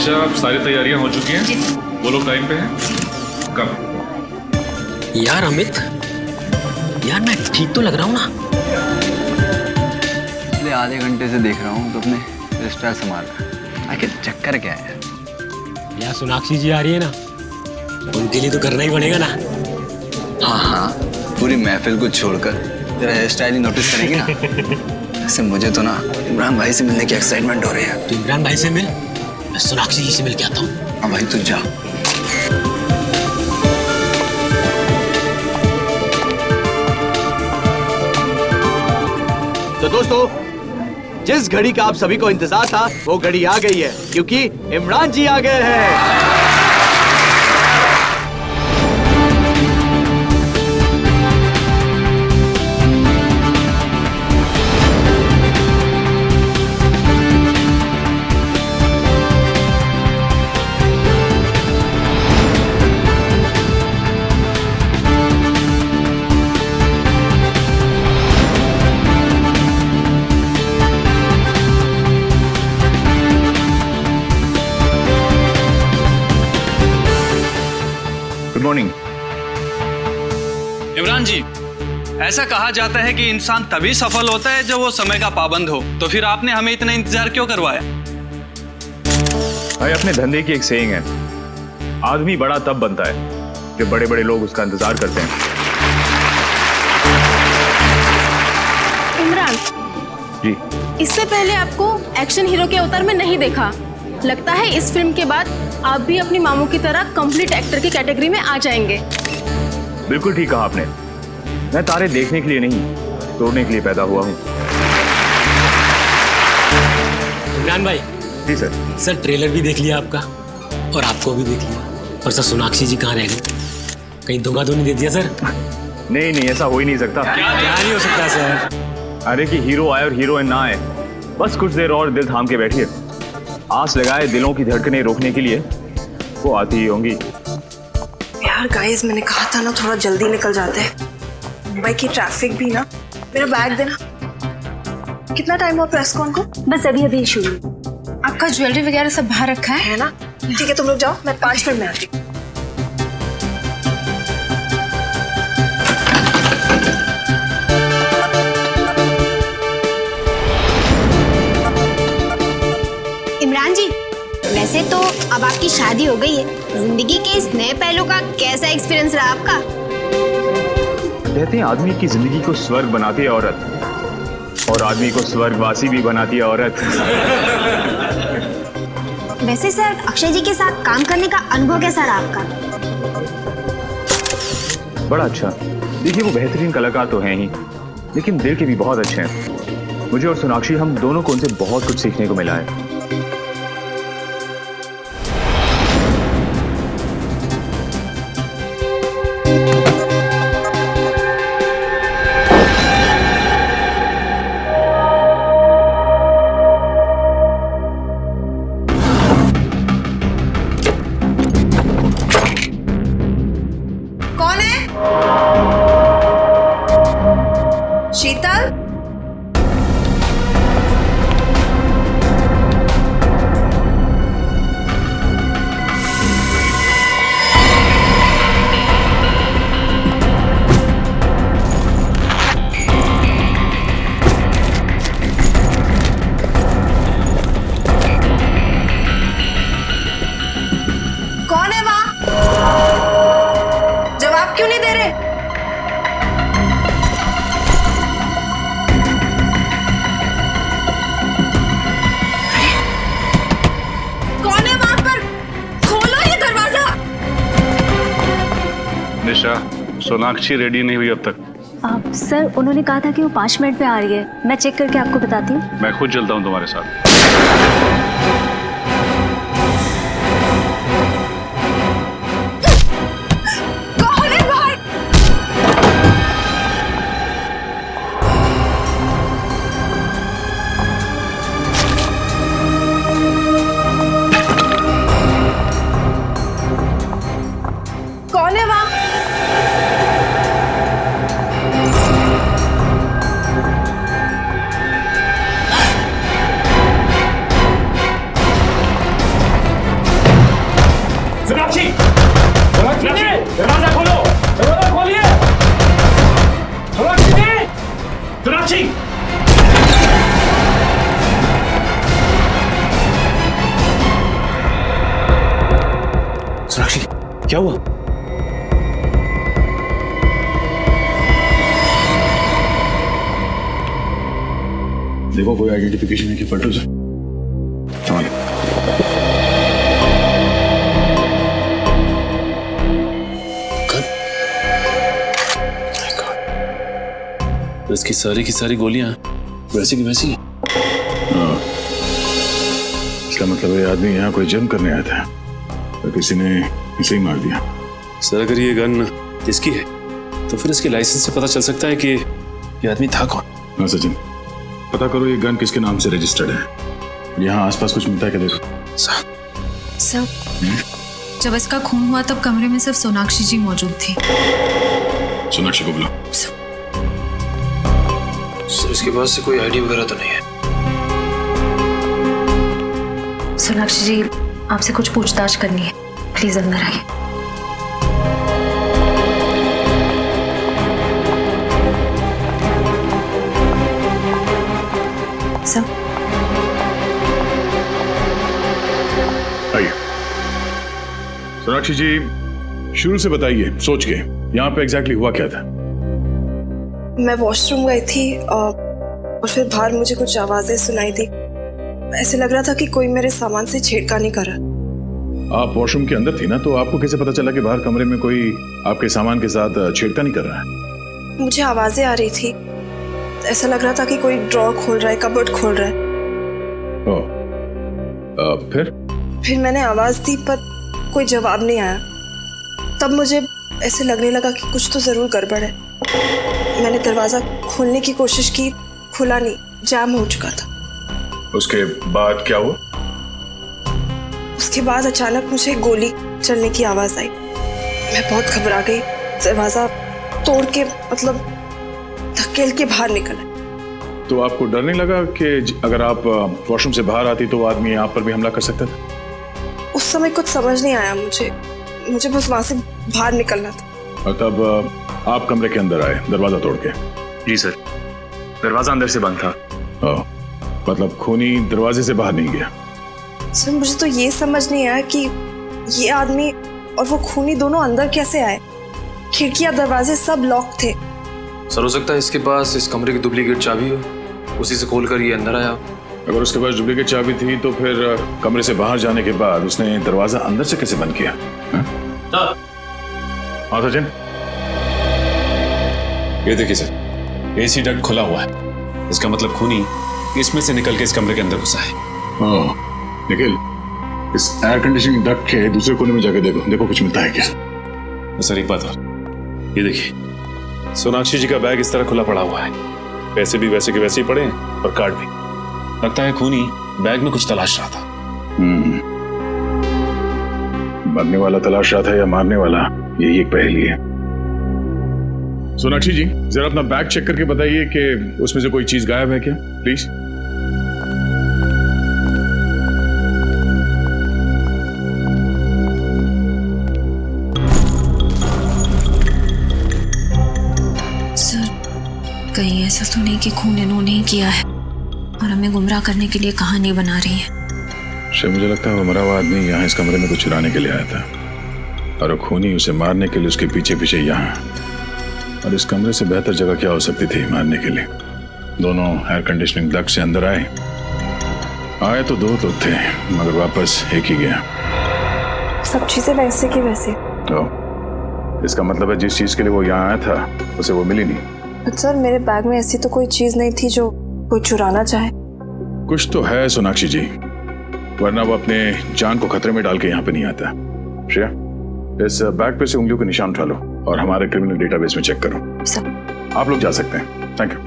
निशा, अब सारी तैयारियां हो चुकी हैं? वो लोग टाइम पे हैं? कब? यार अमित, यार मैं ठीक तो लग रहा हूँ ना? पिछले आधे घंटे से देख रहा हूँ तो अपने रजिस्ट्रार संभाल रहा। आखिर चक्कर क्या है? यार सोनाक्षी जी आ रही है ना, उनके लिए तो करना ही पड़ेगा ना। हाँ हाँ, पूरी महफिल को छोड़कर तेरा हेयर स्टाइल ही नोटिस करेंगे ना। वैसे मुझे तो ना इमरान भाई से मिलने की एक्साइटमेंट हो रही है। तो इमरान भाई से मिल, मैं सोनाक्षी जी से मिल के आता हूँ। हाँ भाई तू जा। तो दोस्तों, जिस घड़ी का आप सभी को इंतजार था वो घड़ी आ गई है, क्योंकि इमरान जी आ गए हैं। Good morning. इमरान जी, ऐसा कहा जाता है कि इंसान तभी सफल होता है जब वो समय का पाबंद हो। तो फिर आपने हमें इतना इंतजार क्यों करवाया? भाई अपने धंधे की एक सेइंग है, आदमी बड़ा तब बनता है जब बड़े बड़े लोग उसका इंतजार करते हैं। इमरान जी। इससे पहले आपको एक्शन हीरो के अवतार में नहीं देखा। लगता है इस फिल्म के बाद आप भी अपनी मामू की तरह कंप्लीट एक्टर की कैटेगरी में आ जाएंगे। बिल्कुल ठीक कहा आपने। मैं तारे देखने के लिए नहीं, तोड़ने के लिए पैदा हुआ हूँ। इमरान भाई। जी सर। सर ट्रेलर भी देख लिया आपका और आपको भी देख लिया। और सर सोनाक्षी जी कहाँ रह गई? कहीं धोखा तो नहीं दे दिया सर? नहीं नहीं, ऐसा हो ही नहीं सकता। क्या नहीं हो सकता सर? अरे कि हीरो आए और हीरोइन ना आए, बस कुछ देर और दिल थाम के बैठिए। आस लगाए दिलों की धड़कनें रोकने के लिए वो आती ही होंगी। यार गाइस, मैंने कहा था ना थोड़ा जल्दी निकल जाते हैं। मुंबई की ट्रैफिक भी ना। मेरा बैग देना। कितना टाइम हुआ प्रेस कॉन को? बस अभी अभी शुरू। आपका ज्वेलरी वगैरह सब बाहर रखा है ना? ठीक है, तुम लोग जाओ, मैं 5 मिनट में आती हूँ। इमरान जी, वैसे तो अब आपकी शादी हो गई है, जिंदगी के इस नए पहलू का कैसा एक्सपीरियंस रहा आपका? कहते हैं आदमी की जिंदगी को स्वर्ग बनाती है औरत, और आदमी को स्वर्गवासी भी बनाती है औरत। वैसे सर, अक्षय जी के साथ काम करने का अनुभव कैसा रहा आपका? बड़ा अच्छा। देखिए वो बेहतरीन कलाकार तो हैं ही, लेकिन दिल के भी बहुत अच्छे हैं। मुझे और सोनाक्षी, हम दोनों को उनसे बहुत कुछ सीखने को मिला है। कौन है? शीतल? कौन है वहां? जवाब क्यों नहीं दे रहे? कौन है वहां पर? खोलो ये दरवाजा। निशा, सोनाक्षी रेडी नहीं हुई अब तक। सर उन्होंने कहा था कि वो 5 मिनट में आ रही है। मैं चेक करके आपको बताती हूँ। मैं खुद चलता हूँ तुम्हारे साथ। कौन है बाहर? कौन है वहां? सोनाक्षी! सोनाक्षी, क्या हुआ? देखो कोई आइडेंटिफिकेशन है कि पलटू से संभालो। तो इसकी सारी की सारी गोलियां वैसी की वैसी। इसका मतलब ये आदमी यहाँ कोई जंग करने आया था तो किसी ने इसे ही मार दिया। सर अगर ये गन इसकी है तो फिर इसके लाइसेंस से पता चल सकता है कि ये आदमी था कौन। हाँ सचिन, पता करो ये गन किसके नाम से रजिस्टर्ड है। यहाँ आसपास कुछ मिलता है क्या देखो। सर, जब इसका खून हुआ तब कमरे में सिर्फ सोनाक्षी जी मौजूद थी। सोनाक्षी को बुलाओ। सर इसके पास से कोई आईडी वगैरह तो नहीं है। सोनाक्षी जी, आपसे कुछ पूछताछ करनी है, प्लीज अंदर आइए। सर, आइए। सोनाक्षी जी, शुरू से बताइए सोच के यहाँ पे एग्जैक्टली हुआ क्या था। मैं वॉशरूम गई थी और फिर बाहर मुझे कुछ आवाजें सुनाई दी। ऐसे लग रहा था कि कोई मेरे सामान से छेड़खानी कर रहा। आप वॉशरूम के अंदर थी ना, तो आपको कैसे पता चला कि बाहर कमरे में कोई आपके सामान के साथ छेड़खानी कर रहा है? मुझे आवाजें आ रही थी। ऐसा लग रहा था कि कोई ड्रॉर खोल रहा है, कबर्ड खोल रहा है। फिर मैंने आवाज दी पर कोई जवाब नहीं आया। तब मुझे ऐसे लगने लगा कि कुछ तो जरूर गड़बड़ है। मैंने दरवाजा खोलने की कोशिश की, खुला नहीं, जाम हो चुका था। उसके बाद क्या हुआ? उसके बाद अचानक मुझे गोली चलने की आवाज आई। मैं बहुत घबरा गई। दरवाजा तोड़ के मतलब धकेल के बाहर निकला। तो आपको डर नहीं लगा कि अगर आप वॉशरूम से बाहर आती तो वो आदमी आप पर भी हमला कर सकता था? उस समय कुछ समझ नहीं आया मुझे बस वहां से बाहर निकलना था। और तब आप कमरे के अंदर आए दरवाजा तोड़ के? जी सर, दरवाजा अंदर से बंद था। मतलब खूनी दरवाजे से बाहर नहीं गया? सर, मुझे तो ये समझ नहीं आया कि ये आदमी और वो खूनी दोनों अंदर कैसे आए। खिड़कियां, दरवाजे सब लॉक थे। सर हो सकता है इसके पास इस कमरे की डुप्लीकेट चाबी हो, उसी से खोलकर ये अंदर आया। अगर उसके पास डुप्लीकेट चाबी थी तो फिर कमरे से बाहर जाने के बाद उसने दरवाजा अंदर से कैसे बंद किया? हाँ सचिन, ये देखिए सर, एसी डक्ट खुला हुआ है। इसका मतलब खूनी इसमें से निकल के इस कमरे के अंदर घुसा है। निखिल, इस एयर कंडीशनिंग डक्ट के दूसरे कोने में जाके देखो कुछ मिलता है क्या। सर एक बात और, ये देखिए सोनाक्षी जी का बैग इस तरह खुला पड़ा हुआ है। पैसे भी वैसे के वैसे ही पड़े हैं और कार्ड भी। लगता है खूनी बैग में कुछ तलाश रहा था। मरने वाला तलाश रहा था या मारने वाला, यही एक पहेली है। सोनाक्षी जी, जरा अपना बैग चेक करके बताइए कि उसमें से कोई चीज गायब है क्या, प्लीज। सर, कहीं ऐसा तो नहीं कि खून इन्होंने ही किया है और हमें गुमराह करने के लिए कहानी बना रही है? मुझे लगता है वो मरा हुआ आदमी यहाँ इस कमरे में कुछ चुराने के लिए आया था और खूनी उसे मारने के लिए उसके पीछे पीछे यहाँ। और इस कमरे से बेहतर जगह क्या हो सकती थी मारने के लिए। दोनों एयर कंडीशनिंग डक्ट से अंदर आए तो दो तो थे मगर वापस एक ही गया। सब चीजें वैसे की वैसे। तो इसका मतलब है जिस चीज के लिए वो यहाँ आया था उसे वो मिली नहीं। सर, मेरे बैग में ऐसी तो कोई चीज नहीं थी जो कोई चुराना चाहे। कुछ तो है सोनाक्षी जी, वरना वो अपने जान को खतरे में डाल के यहाँ पे नहीं आता। श्रेया, इस बैग पे से उंगलियों के निशान उठा लो और हमारे क्रिमिनल डेटाबेस में चेक करो। सर, आप लोग जा सकते हैं। Thank you.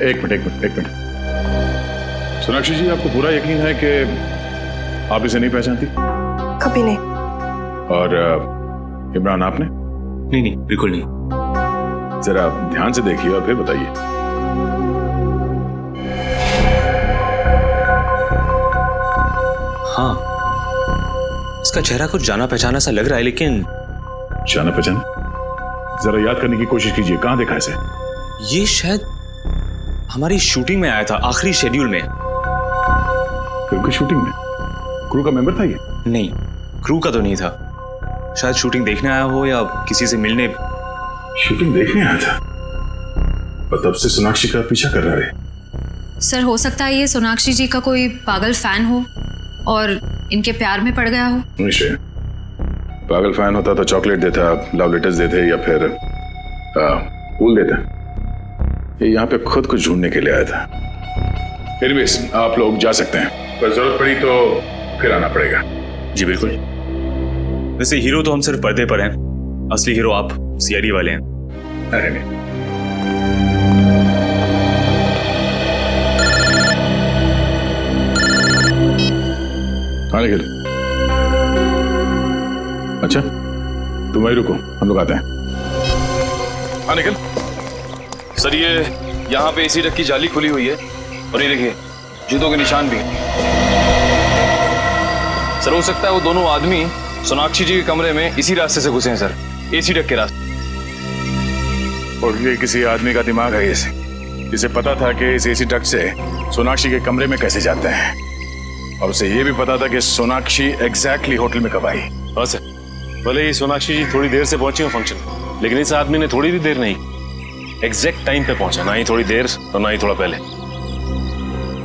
एक मिनट। सोनाक्षी जी, आपको पूरा यकीन है कि आप इसे नहीं पहचानती? कभी नहीं। और इमरान, आपने? नहीं, बिल्कुल नहीं। जरा ध्यान से देखिए और फिर बताइए। हाँ, इसका चेहरा कुछ जाना पहचाना सा लग रहा है, लेकिन जाना पहचाना? जरा याद करने की कोशिश कीजिए, कहां देखा इसे? ये शायद हमारी शूटिंग में आया था, आखिरी शेड्यूल में। फिल्म की शूटिंग में? क्रू का मेंबर था ये? नहीं, क्रू का तो नहीं था। शायद शूटिंग देखने आया हो या किसी से मिलने। शूटिंग देखने आया था और तब से सोनाक्षी का पीछा कर रहा है। सर हो सकता है ये सोनाक्षी जी का कोई पागल फैन हो और इनके प्यार में पड़ गया हो। निश्चय, पागल फैन होता तो चॉकलेट देता, लव लेटर्स देते या फिर फूल देता। ये यहाँ पे खुद को ढूंढने के लिए आया था। एनीवेज, आप लोग जा सकते हैं, पर जरूरत पड़ी तो फिर आना पड़ेगा। जी बिल्कुल। वैसे हीरो तो हम सिर्फ पर्दे पर हैं, असली हीरो आप सीआईडी वाले हैं। अरे नहीं, हाँ निखिल। अच्छा तुम वहीं रुको, हम लोग आते हैं। हाँ निखिल। सर ये यहाँ पे एसी डक की जाली खुली हुई है और ये देखिए जूतों के निशान भी। सर हो सकता है वो दोनों आदमी सोनाक्षी जी के कमरे में इसी रास्ते से घुसे हैं सर, एसी डक के रास्ते। और ये किसी आदमी का दिमाग है जिसे पता था कि इस एसी डक से सोनाक्षी के कमरे में कैसे जाते हैं, और उसे ये भी पता था कि सोनाक्षी एग्जैक्टली होटल में कब आई। हाँ सर, भले ही सोनाक्षी जी थोड़ी देर से पहुंची हो फंक्शन, लेकिन इस आदमी ने थोड़ी भी देर नहीं, एग्जैक्ट टाइम पे पहुंचा, ना ही थोड़ी देर और ना ही थोड़ा पहले।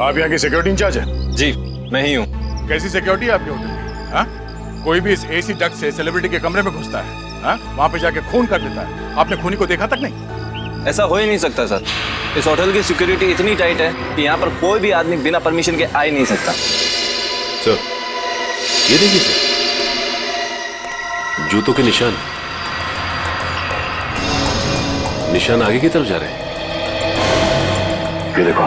आप यहाँ की सिक्योरिटी इंचार्ज है? जी मैं ही हूँ। कैसी सिक्योरिटी है आपके होटल में? हाँ? कोई भी इस एसी डक से सेलिब्रिटी के कमरे में घुसता है, हाँ? वहाँ पे जाके खून कर देता है। आपने खूनी को देखा तक नहीं? ऐसा हो ही नहीं सकता सर, इस होटल की सिक्योरिटी इतनी टाइट है कि यहाँ पर कोई भी आदमी बिना परमिशन के आ ही नहीं सकता। सर ये देखिए सर, जूतों के निशान आगे की तरफ जा रहे हैं। ये देखो,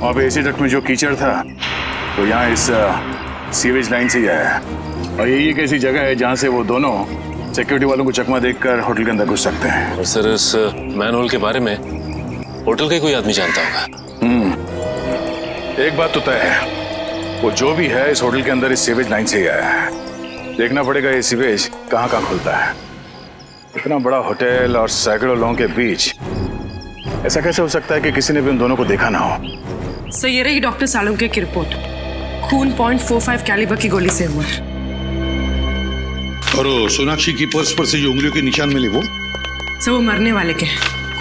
अब एसी डक्ट में जो कीचड़ था तो यहाँ इस सीवेज लाइन से ही आया है, और यही एक ऐसी जगह है जहाँ से वो दोनों सिक्योरिटी वालों को चकमा देखकर होटल के अंदर घुस सकते हैं। और सर इस मैनहोल के बारे में होटल का कोई आदमी जानता होगा। एक बात तो तय है, वो जो भी है इस होटल के अंदर इस सीवेज लाइन से ही आया है। देखना पड़ेगा ये सीवेज कहाँ कहाँ खुलता है। इतना बड़ा होटल और सैकड़ों लोगों के बीच ऐसा कैसे हो सकता है कि किसी ने भी उन दोनों को देखा ना हो? सर ये रही डॉक्टर सालुंके की रिपोर्ट, खून .45 कैलिबर की गोली से हुआ। और सोनाक्षी की पर्स पर से जो उंगलियों के निशान मिले वो? सर वो मरने वाले के,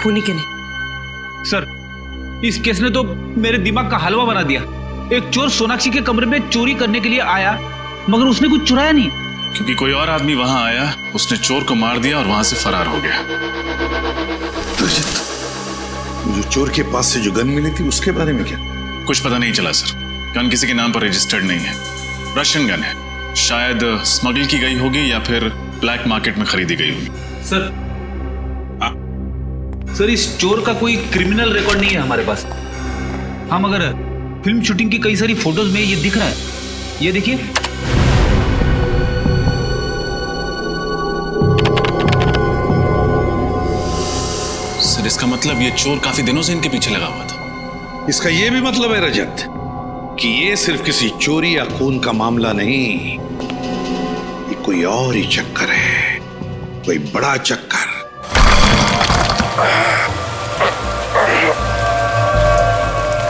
खूनी के नहीं। सर इस केस ने तो मेरे दिमाग का हलवा बना दिया। एक चोर सोनाक्षी के कमरे में चोरी करने के लिए आया, मगर उसने कुछ चुराया नहीं, क्योंकि कोई और आदमी वहां आया, उसने चोर को मार दिया और वहां से फरार हो गया। जो चोर के पास से जो गन मिली थी उसके बारे में क्या? कुछ पता नहीं चला सर। गन किसी के नाम पर रजिस्टर्ड नहीं है, रशियन गन है, शायद स्मगल की गई होगी या फिर ब्लैक मार्केट में खरीदी गई होगी। सर इस चोर का कोई क्रिमिनल रिकॉर्ड नहीं है हमारे पास। हाँ मगर फिल्म शूटिंग की कई सारी फोटोज में ये दिख रहा है, ये देखिए। सर इसका मतलब ये चोर काफी दिनों से इनके पीछे लगा हुआ था। इसका ये भी मतलब है रजत कि ये सिर्फ किसी चोरी या खून का मामला नहीं, ये कोई और ही चक्कर है, कोई बड़ा चक्कर।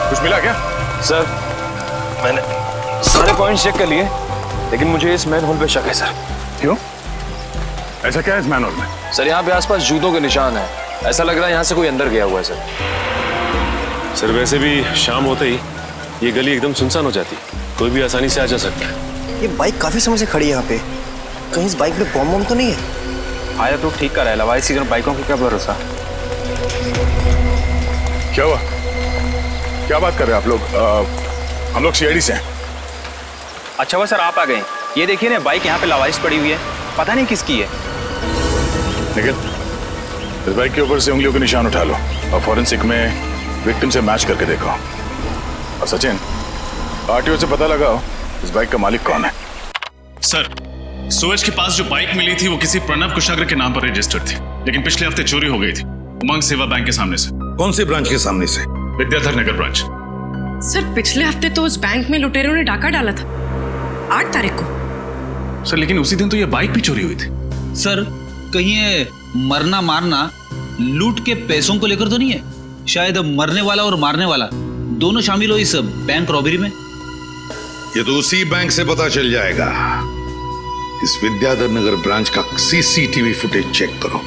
कुछ मिला क्या? सर मैंने सारे पॉइंट्स चेक कर लिए, लेकिन मुझे इस मैन होल पे शक है सर। क्यों? ऐसा क्या है इस मैन होल में? सर यहाँ पे आसपास जूतों के निशान है, ऐसा लग रहा है यहाँ से कोई अंदर गया हुआ है सर। सर वैसे भी शाम होते ही ये गली एकदम सुनसान हो जाती, कोई भी आसानी से आ जा सकता है। ये बाइक काफी समय से खड़ी है यहाँ पे, कहीं इस बाइक में बम तो नहीं है? आया तो ठीक कर रहा है, सीजन बाइकों की क्या भरोसा। क्या हुआ? क्या बात कर रहे हैं आप लोग? हम लोग सीआईडी से हैं। अच्छा हुआ सर आप आ गए। ये देखिए ना बाइक यहाँ पे लावारिस पड़ी हुई है, पता नहीं किसकी है। निखिल इस बाइक के ऊपर से उंगलियों के निशान उठा लो और फॉरेंसिक में विक्टिम से मैच करके देखो। और सचिन आरटीओ से पता लगाओ इस बाइक का मालिक कौन है। सर सूरज के पास जो बाइक मिली थी वो किसी प्रणव कुशाग्र के नाम पर रजिस्टर्ड थी, लेकिन पिछले हफ्ते चोरी हो गई थी। उमंग सेवा बैंक के सामने से। कौन से ब्रांच के सामने से? विद्याधर नगर ब्रांच। सर पिछले हफ्ते तो उस बैंक में लुटेरों ने डाका डाला था, 8 तारीख को। सर लेकिन उसी दिन तो ये बाइक भी चोरी हुई थी। सर कहीं ये मरना मारना लूट के पैसों को लेकर तो नहीं है? शायद मरने वाला और मारने वाला दोनों शामिल हो इस बैंक रॉबरी में। ये तो उसी बैंक से पता चल जाएगा। इस विद्याधर नगर ब्रांच का सीसीटीवी फुटेज चेक करो।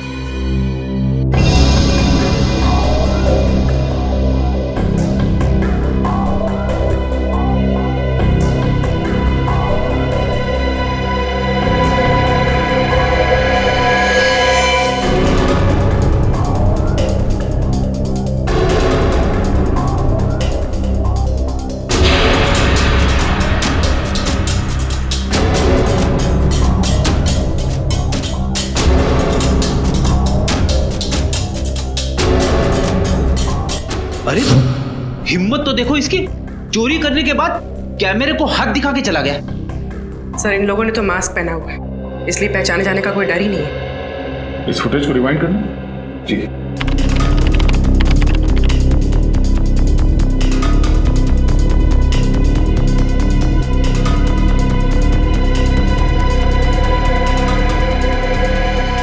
अरे हिम्मत तो देखो इसकी, चोरी करने के बाद कैमरे को हाथ दिखा के चला गया। सर इन लोगों ने तो मास्क पहना हुआ है, इसलिए पहचाने जाने का कोई डर ही नहीं है। इस फुटेज को रिवाइंड करना जी।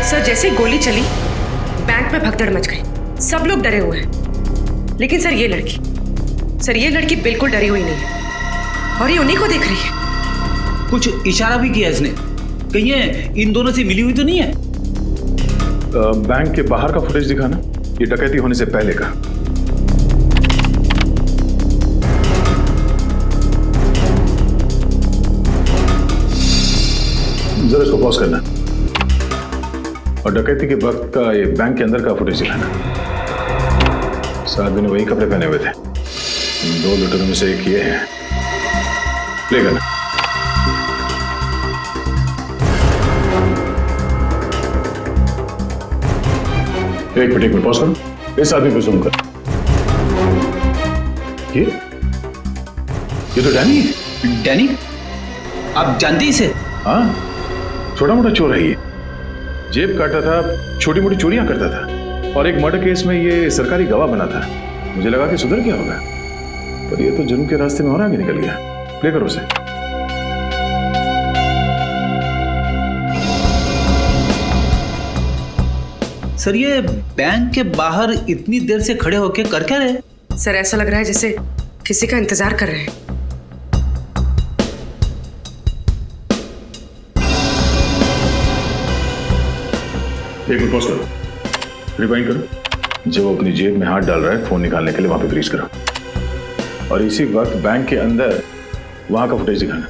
सर जैसे गोली चली बैंक में भगदड़ मच गई, सब लोग डरे हुए हैं। लेकिन सर ये लड़की बिल्कुल डरी हुई नहीं है और ये उन्हीं को देख रही है। कुछ इशारा भी किया इसने, कहीं ये इन दोनों से मिली हुई तो नहीं है? बैंक के बाहर का फुटेज दिखाना, ये डकैती होने से पहले का। जरा इसको पॉज करना और डकैती के वक्त का ये बैंक के अंदर का फुटेज दिखाना। साथ में वही कपड़े पहने हुए थे। दो लुटेरों में से एक ये है। प्ले करना। एक मिनट पॉज करो, इस आदमी को जूम कर। ये तो डैनी है। डैनी? आप जानते ही इसे? हाँ, छोटा मोटा चोर है ये। जेब काटता था, छोटी मोटी चोरियां करता था और एक मर्डर केस में ये सरकारी गवाह बना था। मुझे लगा कि सुधर गया होगा, पर ये तो जुर्म के रास्ते में और आगे निकल गया। प्ले करो उसे। सर ये बैंक के बाहर इतनी देर से खड़े होके कर क्या रहे? सर ऐसा लग रहा है जैसे किसी का इंतजार कर रहे हैं। एक मिनट पॉज करो, रिवाइंड करो। जब वो अपनी जेब में हाथ डाल रहा है फोन निकालने के लिए, वहां पे फ्रीज करो और इसी वक्त बैंक के अंदर वहां का फुटेज दिखाना।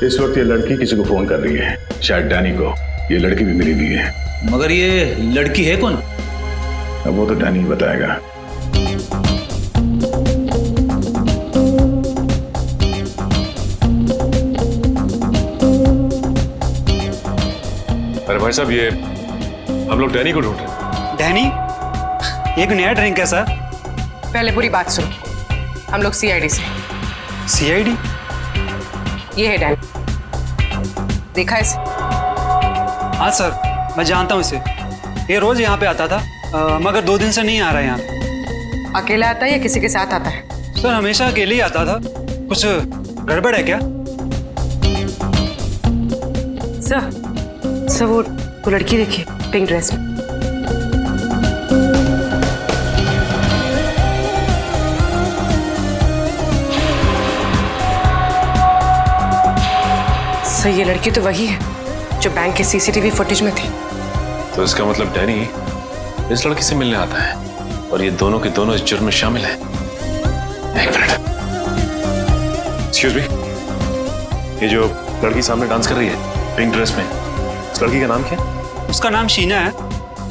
इस वक्त ये लड़की किसी को फोन कर रही है, शायद डैनी को। ये लड़की भी मिली हुई है। मगर ये लड़की है कौन? अब वो तो डैनी ही बताएगा। अरे भाई साहब, ये हम लोग डैनी को ढूंढ रहे हैं। डैनी? ये कोई नया ड्रिंक है सर? पहले पूरी बात सुनो। हम लोग सीआईडी से। सीआईडी? ये है डैनी, देखा इसे? हाँ सर, मैं जानता हूँ इसे। ये रोज यहाँ पे आता था, मगर 2 दिन से नहीं आ रहा है यहाँ पे। अकेला आता है या किसी के साथ आता है? सर हमेशा अकेले ही आता था। कुछ गड़बड़ है क्या? सर वो लड़की देखिए पिंक ड्रेस में। सर ये लड़की तो वही है जो बैंक के सीसीटीवी फुटेज में थी। तो इसका मतलब डैनी इस लड़की से मिलने आता है और ये दोनों के दोनों इस जुर्म में शामिल हैं। एक मिनट, एक्सक्यूज मी, ये जो लड़की सामने डांस कर रही है पिंक ड्रेस में, उस लड़की का नाम क्या है? उसका नाम शीना है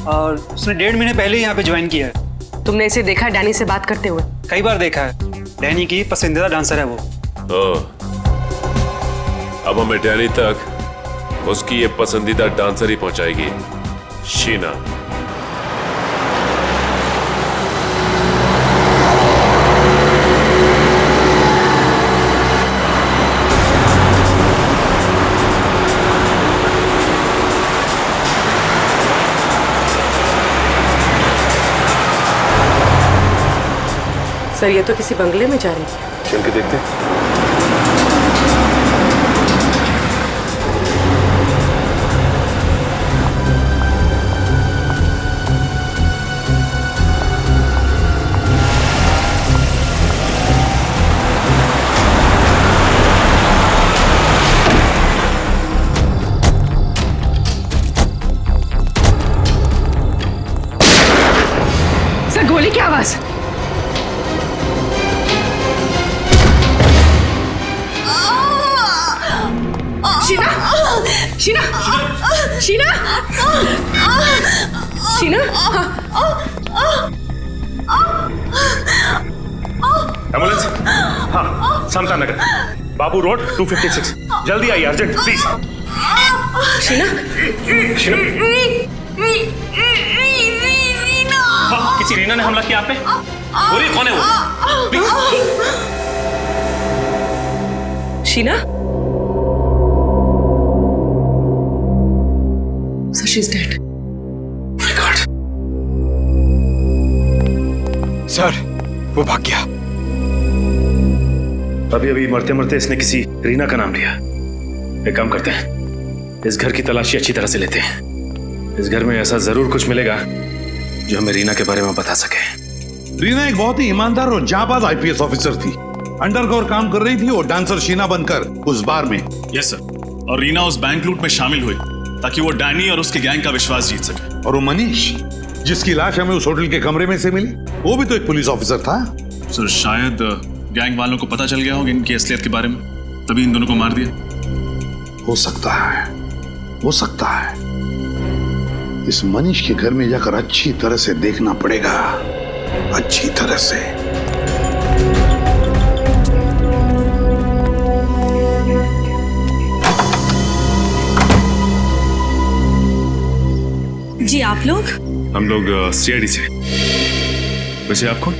और उसने 1.5 महीने पहले ही यहाँ पे ज्वाइन किया है। तुमने इसे देखा डैनी से बात करते हुए? कई बार देखा है। डैनी की पसंदीदा डांसर है वो। अब हमें डैनी तक उसकी ये पसंदीदा डांसर ही पहुंचाएगी, शीना। सर ये तो किसी बंगले में जा रही है। चल के देखते हैं। सर गोली की आवाज। शीना शीना शीना शीना एम्बुलेंस। हाँ, समता नगर, बाबू रोड 256। जल्दी आइए, अर्जेंट प्लीज। शीना हाँ, किसी रीना ने हमला किया आप पे? बोलिए कौन है वो? Please. Sheena sir she is dead. My God. Sir वो भाग गया। अभी अभी मरते मरते इसने किसी रीना का नाम लिया। एक काम करते हैं, इस घर की तलाशी अच्छी तरह से लेते हैं। इस घर में ऐसा जरूर कुछ मिलेगा जो हमें रीना के बारे में बता सके। रीना एक बहुत ही ईमानदार और जांबाज आईपीएस ऑफिसर थी। अंडरकवर काम कर रही थी और डांसर शीना बनकर उस बार में। Yes sir. और रीना उस बैंक लूट में शामिल हुई ताकि वो डैनी और उसके गैंग का विश्वास जीत सके। और वो मनीष जिसकी लाश हमें उस होटल के कमरे में से मिली, वो भी तो एक पुलिस ऑफिसर था। सर शायद गैंग वालों को पता चल गया होगा इनकी असलियत के बारे में, तभी इन दोनों को मार दिया। हो सकता है, हो सकता है। इस मनीष के घर में जाकर अच्छी तरह से देखना पड़ेगा, अच्छी तरह से। जी आप लोग? हम लोग सीआईडी से। वैसे आप कौन?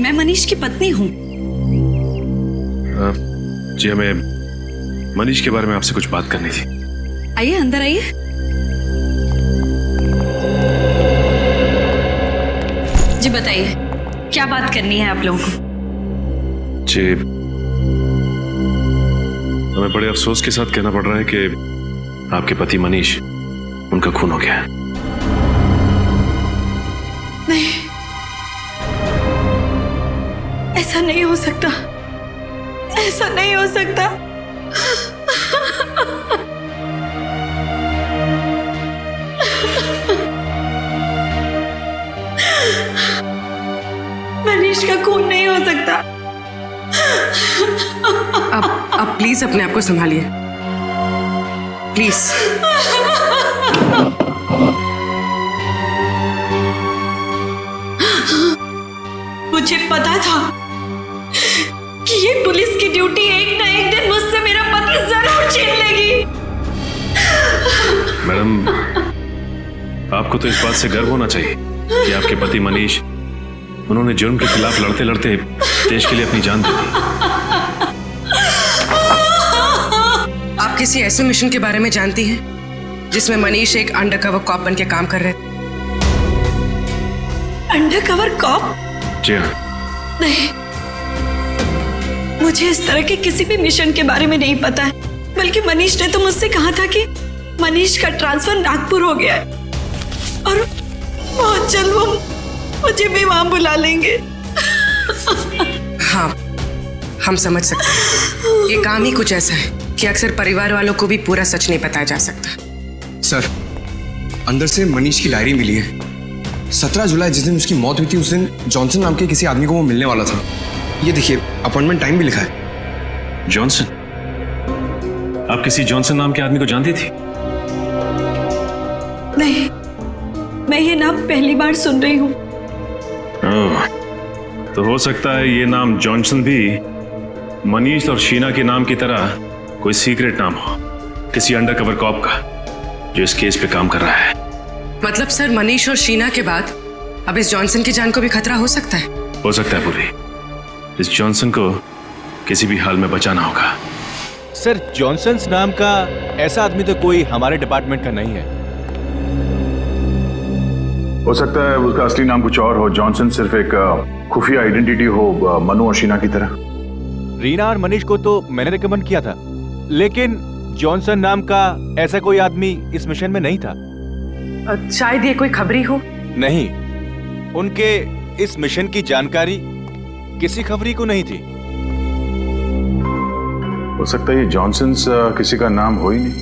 मैं मनीष की पत्नी हूँ। जी हमें मनीष के बारे में आपसे कुछ बात करनी थी। आइए अंदर आइए। जी बताइए क्या बात करनी है आप लोगों को? जी हमें बड़े अफसोस के साथ कहना पड़ रहा है कि आपके पति मनीष, उनका खून हो गया। नहीं, ऐसा नहीं हो सकता, ऐसा नहीं हो सकता। मनीष का खून नहीं हो सकता। अब प्लीज अपने आप को संभालिए, प्लीज। मुझे पता था कि ये पुलिस की ड्यूटी एक ना एक दिन मुझसे मेरा पति जरूर छीन लेगी। मैडम, आपको तो इस बात से गर्व होना चाहिए कि आपके पति मनीष, उन्होंने जुर्म के खिलाफ लड़ते लड़ते देश के लिए अपनी जान दे दी। आप किसी ऐसे मिशन के बारे में जानती हैं जिसमें मनीष एक अंडरकवर कॉप बन के काम कर रहे थे? Undercover corp? जी हाँ। नहीं, मुझे इस तरह के किसी भी मिशन के बारे में नहीं पता है। बल्कि मनीष ने तो मुझसे कहा था कि मनीष का ट्रांसफर नागपुर हो गया है और बहुत जल्द वो मुझे भी वहां बुला लेंगे। हाँ, हम समझ सकते हैं। ये काम ही कुछ ऐसा है कि अक्सर परिवार वालों को भी पूरा सच नहीं बताया जा सकता। सर, अंदर से मनीष की डायरी मिली है। 17 जुलाई जिस दिन उसकी मौत हुई थी, उस दिन जॉनसन नाम के किसी आदमी को वो मिलने वाला था। ये देखिए, अपॉइंटमेंट टाइम भी लिखा है। जॉनसन? आप किसी जॉनसन नाम के आदमी को जानती थी? नहीं, मैं ये नाम पहली बार सुन रही हूँ। तो हो सकता है ये नाम जॉनसन भी मनीष और शीना के नाम की तरह कोई सीक्रेट नाम हो, किसी अंडरकवर कॉप का जो इस केस पे काम कर रहा है। मतलब सर, मनीष और शीना के बाद अब इस जॉनसन की जान को भी खतरा हो सकता है? हो सकता है पूरी। इस जॉनसन को किसी भी हाल में बचाना होगा। सर, जॉनसन नाम का ऐसा आदमी तो कोई हमारे डिपार्टमेंट का नहीं है। हो सकता है उसका असली नाम कुछ और हो। जॉनसन सिर्फ एक खुफिया आइडेंटिटी हो, मनु और शीना की तरह। रीना और मनीष को तो मैंने रिकमेंड किया था, लेकिन जॉनसन नाम का ऐसा कोई आदमी इस मिशन में नहीं था। शायद ये कोई खबरी हो। नहीं, उनके इस मिशन की जानकारी किसी खबरी को नहीं थी। हो सकता है ये जॉनसन किसी का नाम हो ही नहीं,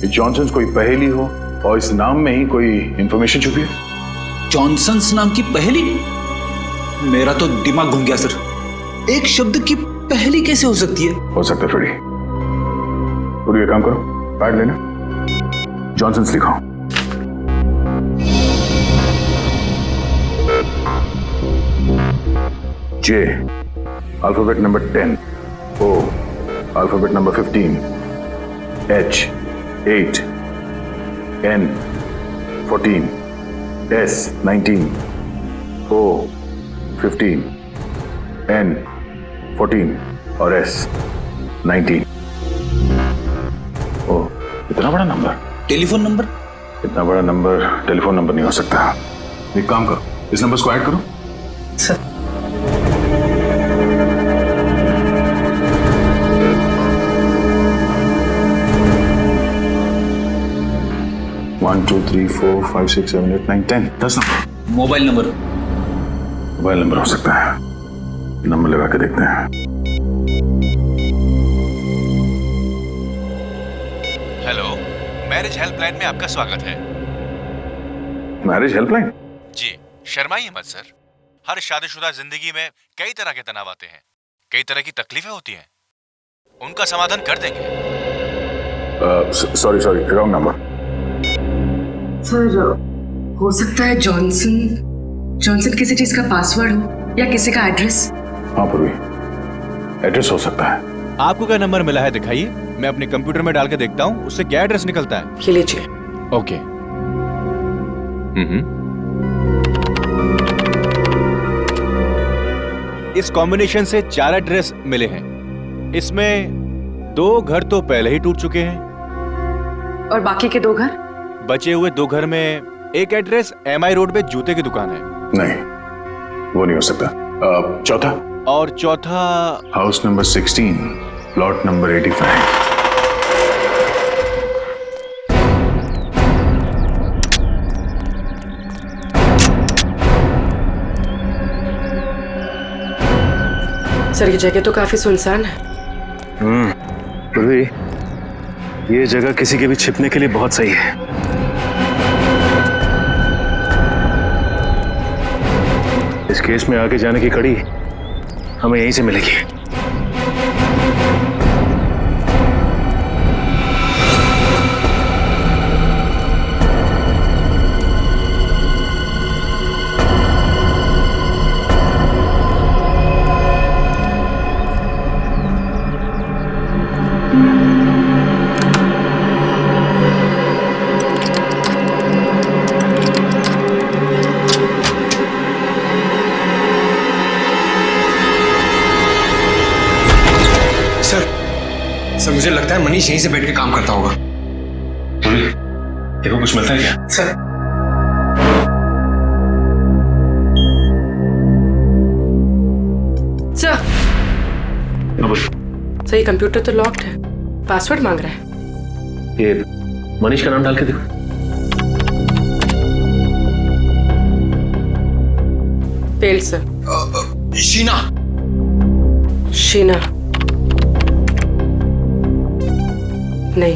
ये जॉनसन कोई पहेली हो और इस नाम में ही कोई इंफॉर्मेशन छुपी है। जॉनसन्स नाम की पहेली? मेरा तो दिमाग घूम गया सर। एक शब्द की पहेली कैसे हो सकती है? हो सकता है फ्रेडी। तो ये काम करो, पैड लेना, जॉनसन्स लिखो। J, alphabet number 10. O, alphabet number 15. H, 8. N, 14. S, 19. O, 15. N, 14. और S, 19. ओ, इतना बड़ा नंबर? Telephone number? इतना बड़ा नंबर टेलीफोन नंबर नहीं हो सकता। एक काम करो, इस नंबर को ऐड करो। Sir 1 2 3 4 5 6 7 8 9 10 10 number. Mobile number? Mobile number हो सकता है, नंबर लगा के देखते हैं। हेलो, मैरिज हेल्पलाइन में आपका स्वागत है। Marriage helpline? जी, शर्माइए मत सर। हर शादीशुदा जिंदगी में कई तरह के तनाव आते हैं, कई तरह की तकलीफें होती हैं, उनका समाधान कर देंगे। Sorry, wrong number. सर, हो सकता है जॉनसन किसी चीज का पासवर्ड हो या किसी का एड्रेस। हाँ पूर्वी, एड्रेस हो सकता है। आपको क्या नंबर मिला है दिखाइए, मैं अपने कंप्यूटर में डाल के देखता हूँ उससे क्या एड्रेस निकलता है। ये लीजिए। ओके। इस कॉम्बिनेशन से 4 एड्रेस मिले हैं। इसमें 2 घर तो पहले ही टूट चुके हैं और बाकी के 2 घर? बचे हुए 2 घर में एक एड्रेस MI रोड पे जूते की दुकान है। नहीं, वो नहीं हो सकता। चौथा? और चौथा house number 16, plot number 85। Sir, ये जगह तो काफी सुनसान है। पूर्वी, ये जगह किसी के भी छिपने के लिए बहुत सही है। इस केस में आगे जाने की कड़ी हमें यहीं से मिलेगी। सर, मुझे लगता है मनीष यहीं से बैठ के काम करता होगा। देखो कुछ मिलता है क्या? सर, सही, कंप्यूटर तो लॉक्ड है, पासवर्ड मांग रहा है। ये मनीष का नाम डाल के देखो। Failed sir. शीना। नहीं।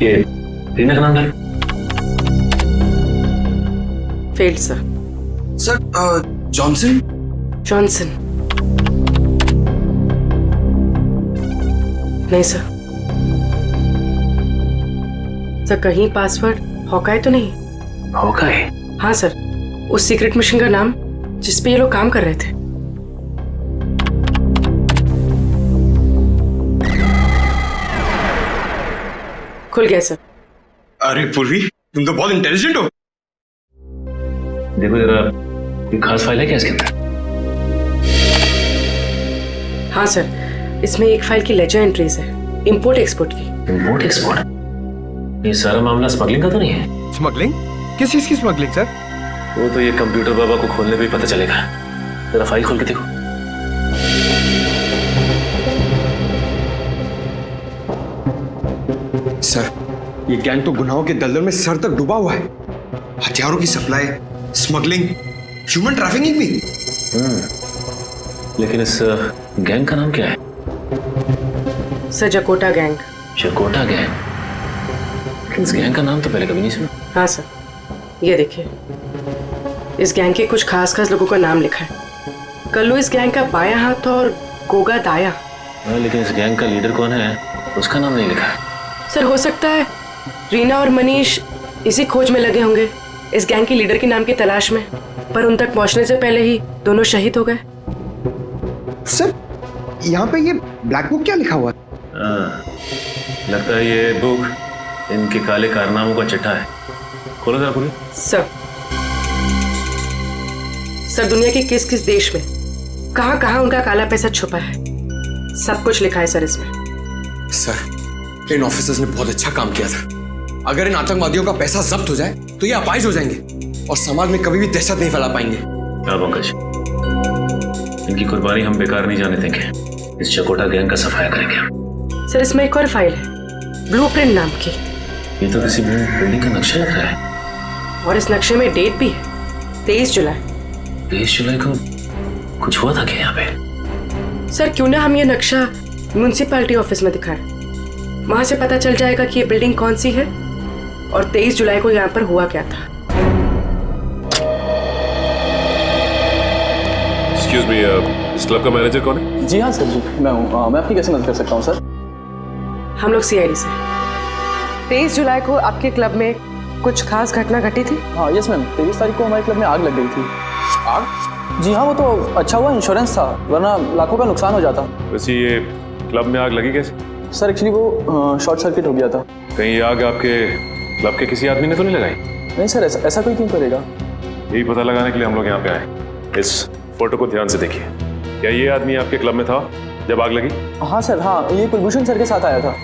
ये रीना का नाम डाल। Failed sir. जॉनसन। नहीं सर। सर, कहीं पासवर्ड हॉकाई तो नहीं? हॉकाई? हाँ सर, उस सीक्रेट मिशन का नाम जिसपे ये लोग काम कर रहे थे। खुल गया सर। अरे पूर्वी, तुम तो बहुत इंटेलिजेंट हो। देखो जरा, कोई खास फाइल है क्या इसके अंदर? हाँ सर, इसमें एक फाइल की लेजर एंट्रीज है, इंपोर्ट एक्सपोर्ट की। Import export? ये सारा मामला स्मगलिंग का तो नहीं है? स्मगलिंग? किस चीज की स्मगलिंग सर? वो तो ये कंप्यूटर बाबा को खोलने पे ही पता चलेगा। जरा फाइल खोल के देखो। सर ये गैंग तो गुनाहों के दलदल में सर तक डूबा हुआ है। हथियारों की सप्लाई, स्मगलिंग, ह्यूमन ट्रैफिकिंग भी। लेकिन इस गैंग का नाम क्या है? सर जकोटा गैंग। जकोटा गैंग? इस गैंग का नाम तो पहले कभी नहीं सुना। हाँ सर, ये देखिए, इस गैंग के कुछ खास लोगों का नाम लिखा है। कल्लू इस गैंग का बायां हाथ और गोगा दाया। लेकिन इस गैंग का लीडर कौन है उसका नाम नहीं लिखा है। सर हो सकता है रीना और मनीष इसी खोज में लगे होंगे, इस गैंग के लीडर के नाम की तलाश में, पर उन तक पहुंचने से पहले ही दोनों शहीद हो गए। सर यहाँ पे ये ब्लैक बुक क्या लिखा हुआ है? लगता है ये बुक इनके काले कारनामों का चिट्ठा है। खोलो जरा खोलो। सर दुनिया के किस किस देश में कहां कहां उनका काला पैसा छुपा है, सब कुछ लिखा है सर इसमें। सर इन ऑफिसर्स ने बहुत अच्छा काम किया था। अगर इन आतंकवादियों का पैसा जब्त हो जाए तो ये अपाहिज हो जाएंगे और समाज में कभी भी दहशत नहीं फैला पाएंगे। पंकज, इनकी कुर्बानी हम बेकार नहीं जाने देंगे। इस जकोटा गैंग का सफाया करेंगे। सर इसमें एक और फाइल है, ब्लूप्रिंट नाम की। ये तो किसी बिल्डिंग का नक्शा लग रहा है। और इस नक्शे में डेट भी है, 23 जुलाई। 23 जुलाई को कुछ हुआ था क्या यहाँ पे? सर क्यों ना हम ये नक्शा म्युनिसिपैलिटी ऑफिस में दिखाएं, वहां से पता चल जाएगा कि ये बिल्डिंग कौन सी है और 23 जुलाई को यहाँ पर हुआ क्या था। एक्सक्यूज मी, इस क्लब का मैनेजर कौन है? जी हाँ सर जी, मैं हूँ। मैं आपकी कैसे मदद कर सकता हूँ सर? हम लोग CID से। 23 जुलाई को आपके क्लब में कुछ खास घटना घटी थी? हाँ यस मैम, 23 तारीख को हमारे क्लब में आग लग गई थी। आग? जी हाँ, वो तो अच्छा हुआ इंश्योरेंस था, वरना लाखों का नुकसान हो जाता। वैसे ये क्लब में आग लगी कैसे? सर एक्चुअली वो शॉर्ट सर्किट हो गया था। कहीं ये आग आपके क्लब के किसी आदमी ने तो नहीं लगाई? नहीं सर, ऐसा कोई क्यों करेगा? यही पता लगाने के लिए हम लोग यहाँ पे आए। इस फोटो को ध्यान से देखिए। क्या ये आदमी आपके क्लब में था जब आग लगी? हाँ सर, हाँ, ये कुलभूषण सर के साथ आया था।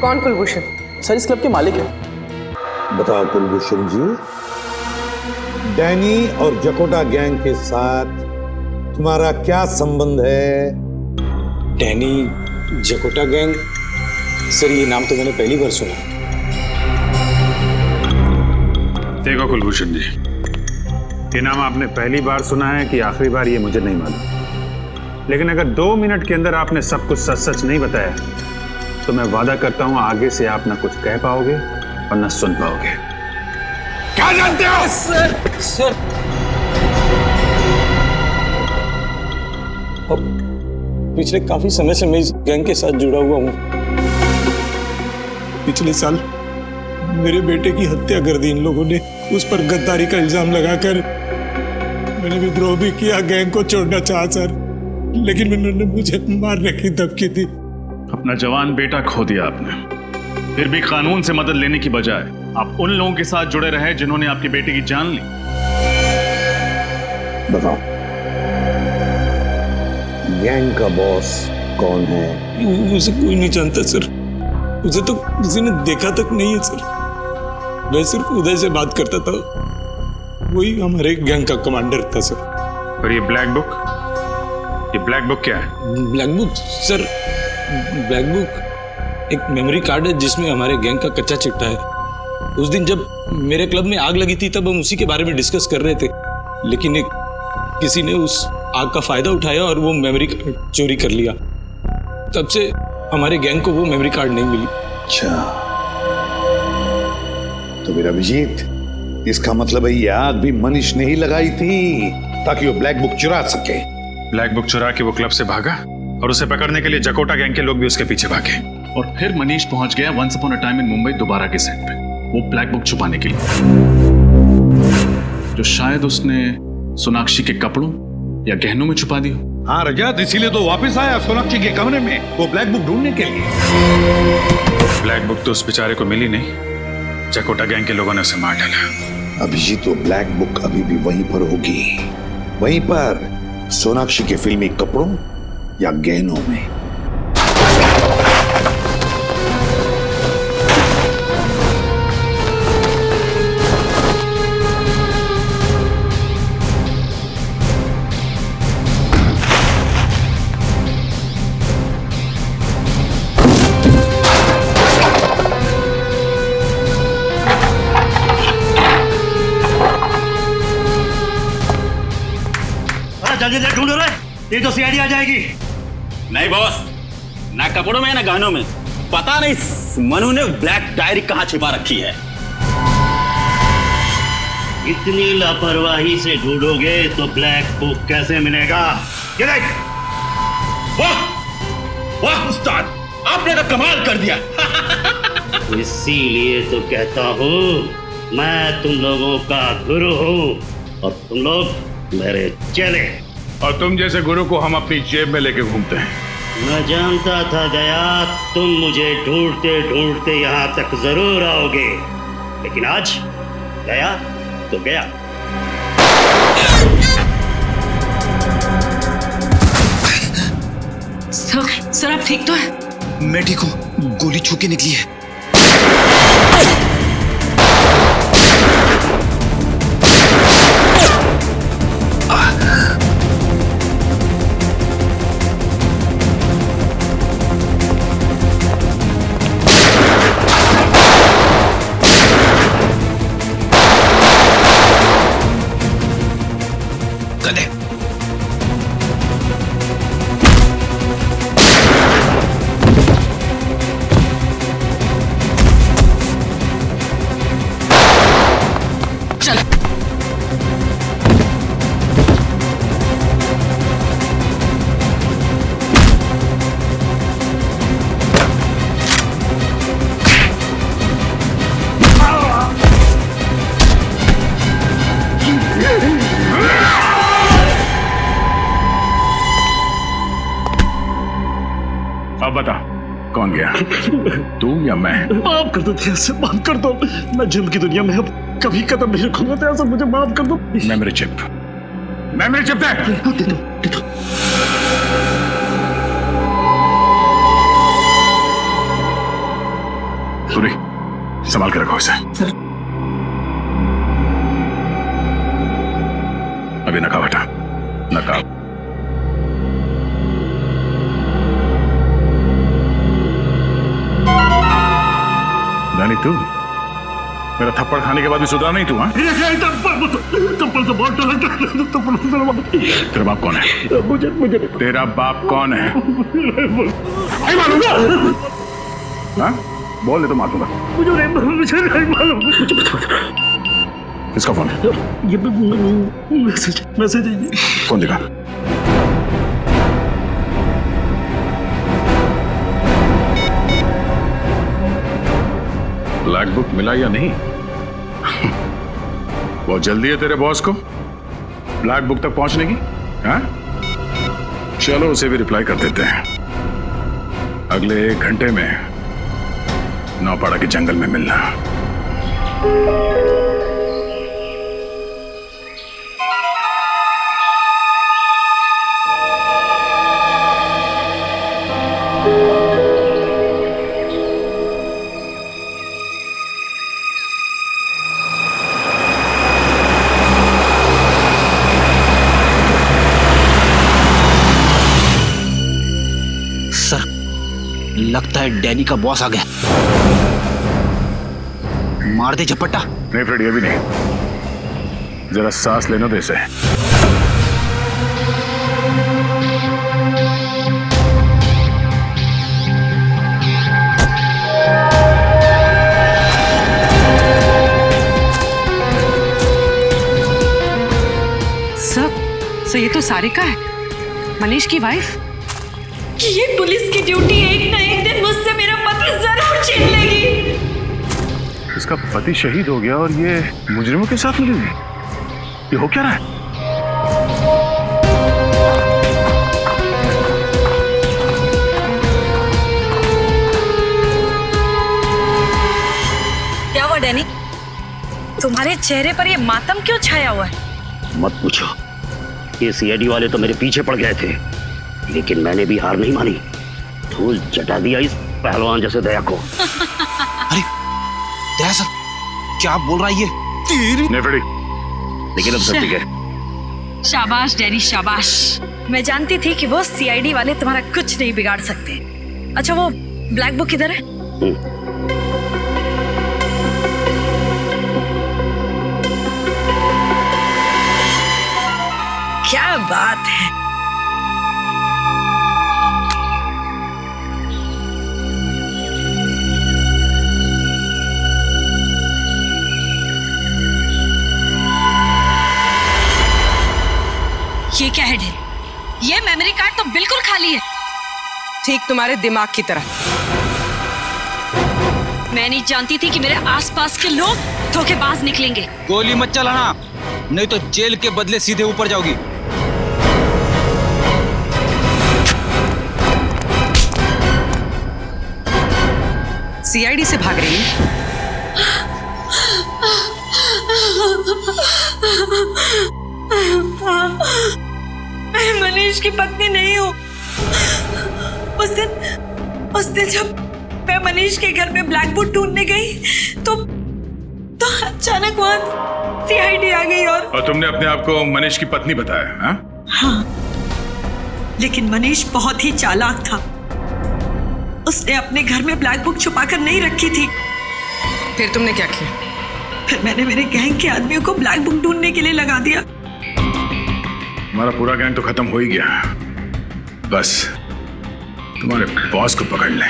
कौन कुलभूषण? सर इस क्लब के मालिक है। बताओ कुलभूषण जी, डैनी और जकोटा गैंग के साथ तुम्हारा क्या संबंध है? Danny, जकोटा gang? सर ये नाम तो मैंने पहली बार सुना। देखो कुलभूषण जी, ये नाम आपने पहली बार सुना है कि आखिरी बार, ये मुझे नहीं मालूम। लेकिन अगर 2 मिनट के अंदर आपने सब कुछ सच सच नहीं बताया तो मैं वादा करता हूं आगे से आप ना कुछ कह पाओगे और ना सुन पाओगे। क्या जानते हो? सर पिछले काफी समय से मैं इस गैंग के साथ जुड़ा हुआ हूँ। पिछले साल मेरे बेटे की हत्या कर दी इन लोगों ने। उस पर गद्दारी का इल्जाम लगाकर मैंने विद्रोह भी किया, गैंग को छोड़ना चाहा सर, लेकिन उन्होंने मुझे मारने की धमकी दी। अपना जवान बेटा खो दिया आपने, फिर भी कानून से मदद लेने की बजाय आप उन लोगों के साथ जुड़े रहे जिन्होंने आपके बेटे की जान ली। बताओ, गैंग का बॉस कौन है? उसे कोई नहीं जानता सर, उसे तो किसी ने देखा तक नहीं है सर। मैं सिर्फ उदय से बात करता था, वही हमारे गैंग का कमांडर था सर। और ये ब्लैक बुक क्या है? Black book sir, black book एक मेमोरी कार्ड है जिसमें हमारे गैंग का कच्चा चिट्ठा है। उस दिन जब मेरे क्लब में आग लगी थी तब हम उसी के बारे में डिस्कस कर रहे थे, लेकिन किसी ने उस आग का फायदा उठाया और वो मेमोरी कार्ड चोरी कर लिया। तब से हमारे गैंग को वो मेमोरी कार्ड नहीं मिली। अच्छा, तो मेरा अभिजीत, इसका मतलब है ये आग भी मनीष ने ही लगाई थी ताकि वो ब्लैक बुक चुरा सके। ब्लैक बुक चुरा के वो क्लब से भागा और उसे पकड़ने के लिए जकोटा गैंग के लोग भी उसके पीछे भागे। और फिर मनीष पहुंच गया once upon a time in Mumbai दोबारा के सेट पे, वो ब्लैक बुक छुपाने के लिए, जो शायद उसने सोनाक्षी के कपड़ों या गहनों में छुपा दी। हाँ रजत, इसीलिए तो वापस आया सोनाक्षी के कमरे में वो ब्लैक बुक ढूंढने के लिए। ब्लैक बुक तो उस बेचारे को मिली नहीं, जकोटा गैंग के लोगों ने उसे मार डाला। अभिजीत, वो ब्लैक बुक अभी भी वहीं पर होगी, वहीं पर सोनाक्षी के फिल्मी कपड़ों या गहनों में। ये तो सीआईडी आ जाएगी। नहीं बॉस, ना कपड़ों में ना गानों में। पता नहीं मनु ने ब्लैक डायरी कहाँ छिपा रखी है। इतनी लापरवाही से ढूंढोगे तो ब्लैक बुक कैसे मिलेगा? ये देख। वाह वाह उस्ताद, आपने तो कमाल कर दिया। इसीलिए तो कहता हूँ मैं तुम लोगों का गुरु हूँ और तुम लोग मेरे चेले। और तुम जैसे गुरु को हम अपनी जेब में लेके घूमते हैं। मैं जानता था गया तुम मुझे ढूंढते ढूंढते यहाँ तक जरूर आओगे, लेकिन आज गया तो गया। सर आप ठीक तो है? मैं ठीक हूँ, गोली छू के निकली है। अब बता कौन गया, तू या मैं? माफ कर दो से, माफ कर दो। मैं जिम की दुनिया में अब कभी कदम नहीं रखूंगा, तो ऐसा मुझे माफ कर दो। मेमोरी चिप दे दो। सूरी, संभाल के रखो इसे। अभी नकाब हटा, नकाब। रानी तू मेरा थप्पड़ खाने के बाद भी सुधरा नहीं तू? हाँ, तेरा बाप कौन है? मुझे तेरा बाप कौन है? नहीं मालूंगा। हाँ, बोल दे तो मार दूंगा। मुझे नहीं मालूम। किसका फोन है? ये मैसेज है। फोन दिखा। ब्लैक बुक मिला या नहीं? बहुत जल्दी है तेरे बॉस को ब्लैक बुक तक पहुंचने की। हाँ? चलो उसे भी रिप्लाई कर देते हैं। अगले 1 घंटे में नौपाड़ा के जंगल में मिलना। लगता है डैनी का बॉस आ गया। मार दे झपट्टा। नहीं फ्रेडी, अभी नहीं, जरा सांस लेना दे इसे। सर ये तो सारिका है, मनीष की वाइफ। ये पुलिस की ड्यूटी एक ना एक दिन मुझसे मेरा पति जरूर छीन लेगी। इसका पति शहीद हो गया और ये मुजरिमों के साथ मिली हुई। ये हो क्या रहा है? क्या हुआ डैनी, तुम्हारे चेहरे पर ये मातम क्यों छाया हुआ है? मत पूछो, ये सीआईडी वाले तो मेरे पीछे पड़ गए थे, लेकिन मैंने भी हार नहीं मानी। धूल चटा दिया इस पहलवान जैसे दया को। अरे दया सर, क्या आप बोल रहा है ये? नहीं फ्रेडी, लेकिन अब सब ठीक है। शाबाश डैनी शाबाश। मैं जानती थी कि वो सीआईडी वाले तुम्हारा कुछ नहीं बिगाड़ सकते। अच्छा वो ब्लैक बुक किधर है? क्या बात है, ये क्या है ढेर? ये मेमोरी कार्ड तो बिल्कुल खाली है। ठीक तुम्हारे दिमाग की तरह। मैं नहीं जानती थी कि मेरे आसपास के लोग धोखेबाज निकलेंगे। गोली मत चलाना, नहीं तो जेल के बदले सीधे ऊपर जाओगी। सीआईडी से भाग रही है। मैं मनीष की पत्नी नहीं हूँ। उस दिन जब मैं मनीष के घर में ब्लैक बुक ढूंढने गई तो अचानक वहां सीआईडी आ गई और तुमने अपने आप को मनीष की पत्नी बताया? हाँ, लेकिन मनीष बहुत ही चालाक था। उसने अपने घर में ब्लैक बुक छुपाकर नहीं रखी थी। फिर तुमने क्या किया? फिर मैंने मेरे गैंग के आदमियों को ब्लैक बुक ढूंढने के लिए लगा दिया। हमारा पूरा गैंग तो खत्म हो ही गया, बस तुम्हारे बॉस को पकड़ ले।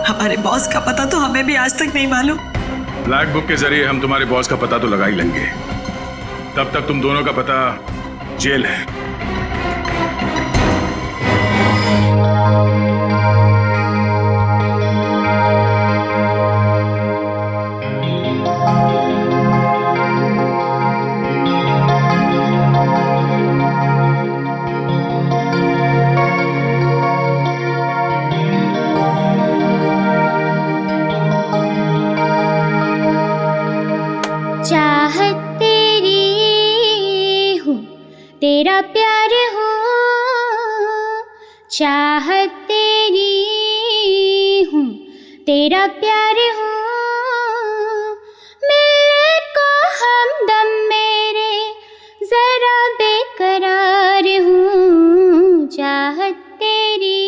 हमारे बॉस का पता तो हमें भी आज तक नहीं मालूम। ब्लैक बुक के जरिए हम तुम्हारे बॉस का पता तो लगा ही लेंगे। तब तक तुम दोनों का पता जेल है। चाहत तेरी हूँ, तेरा प्यार हूँ। चाहत तेरी हूँ, तेरा प्यार हूँ। मिलने को हमदम मेरे जरा बेकरार हूँ। चाहत तेरी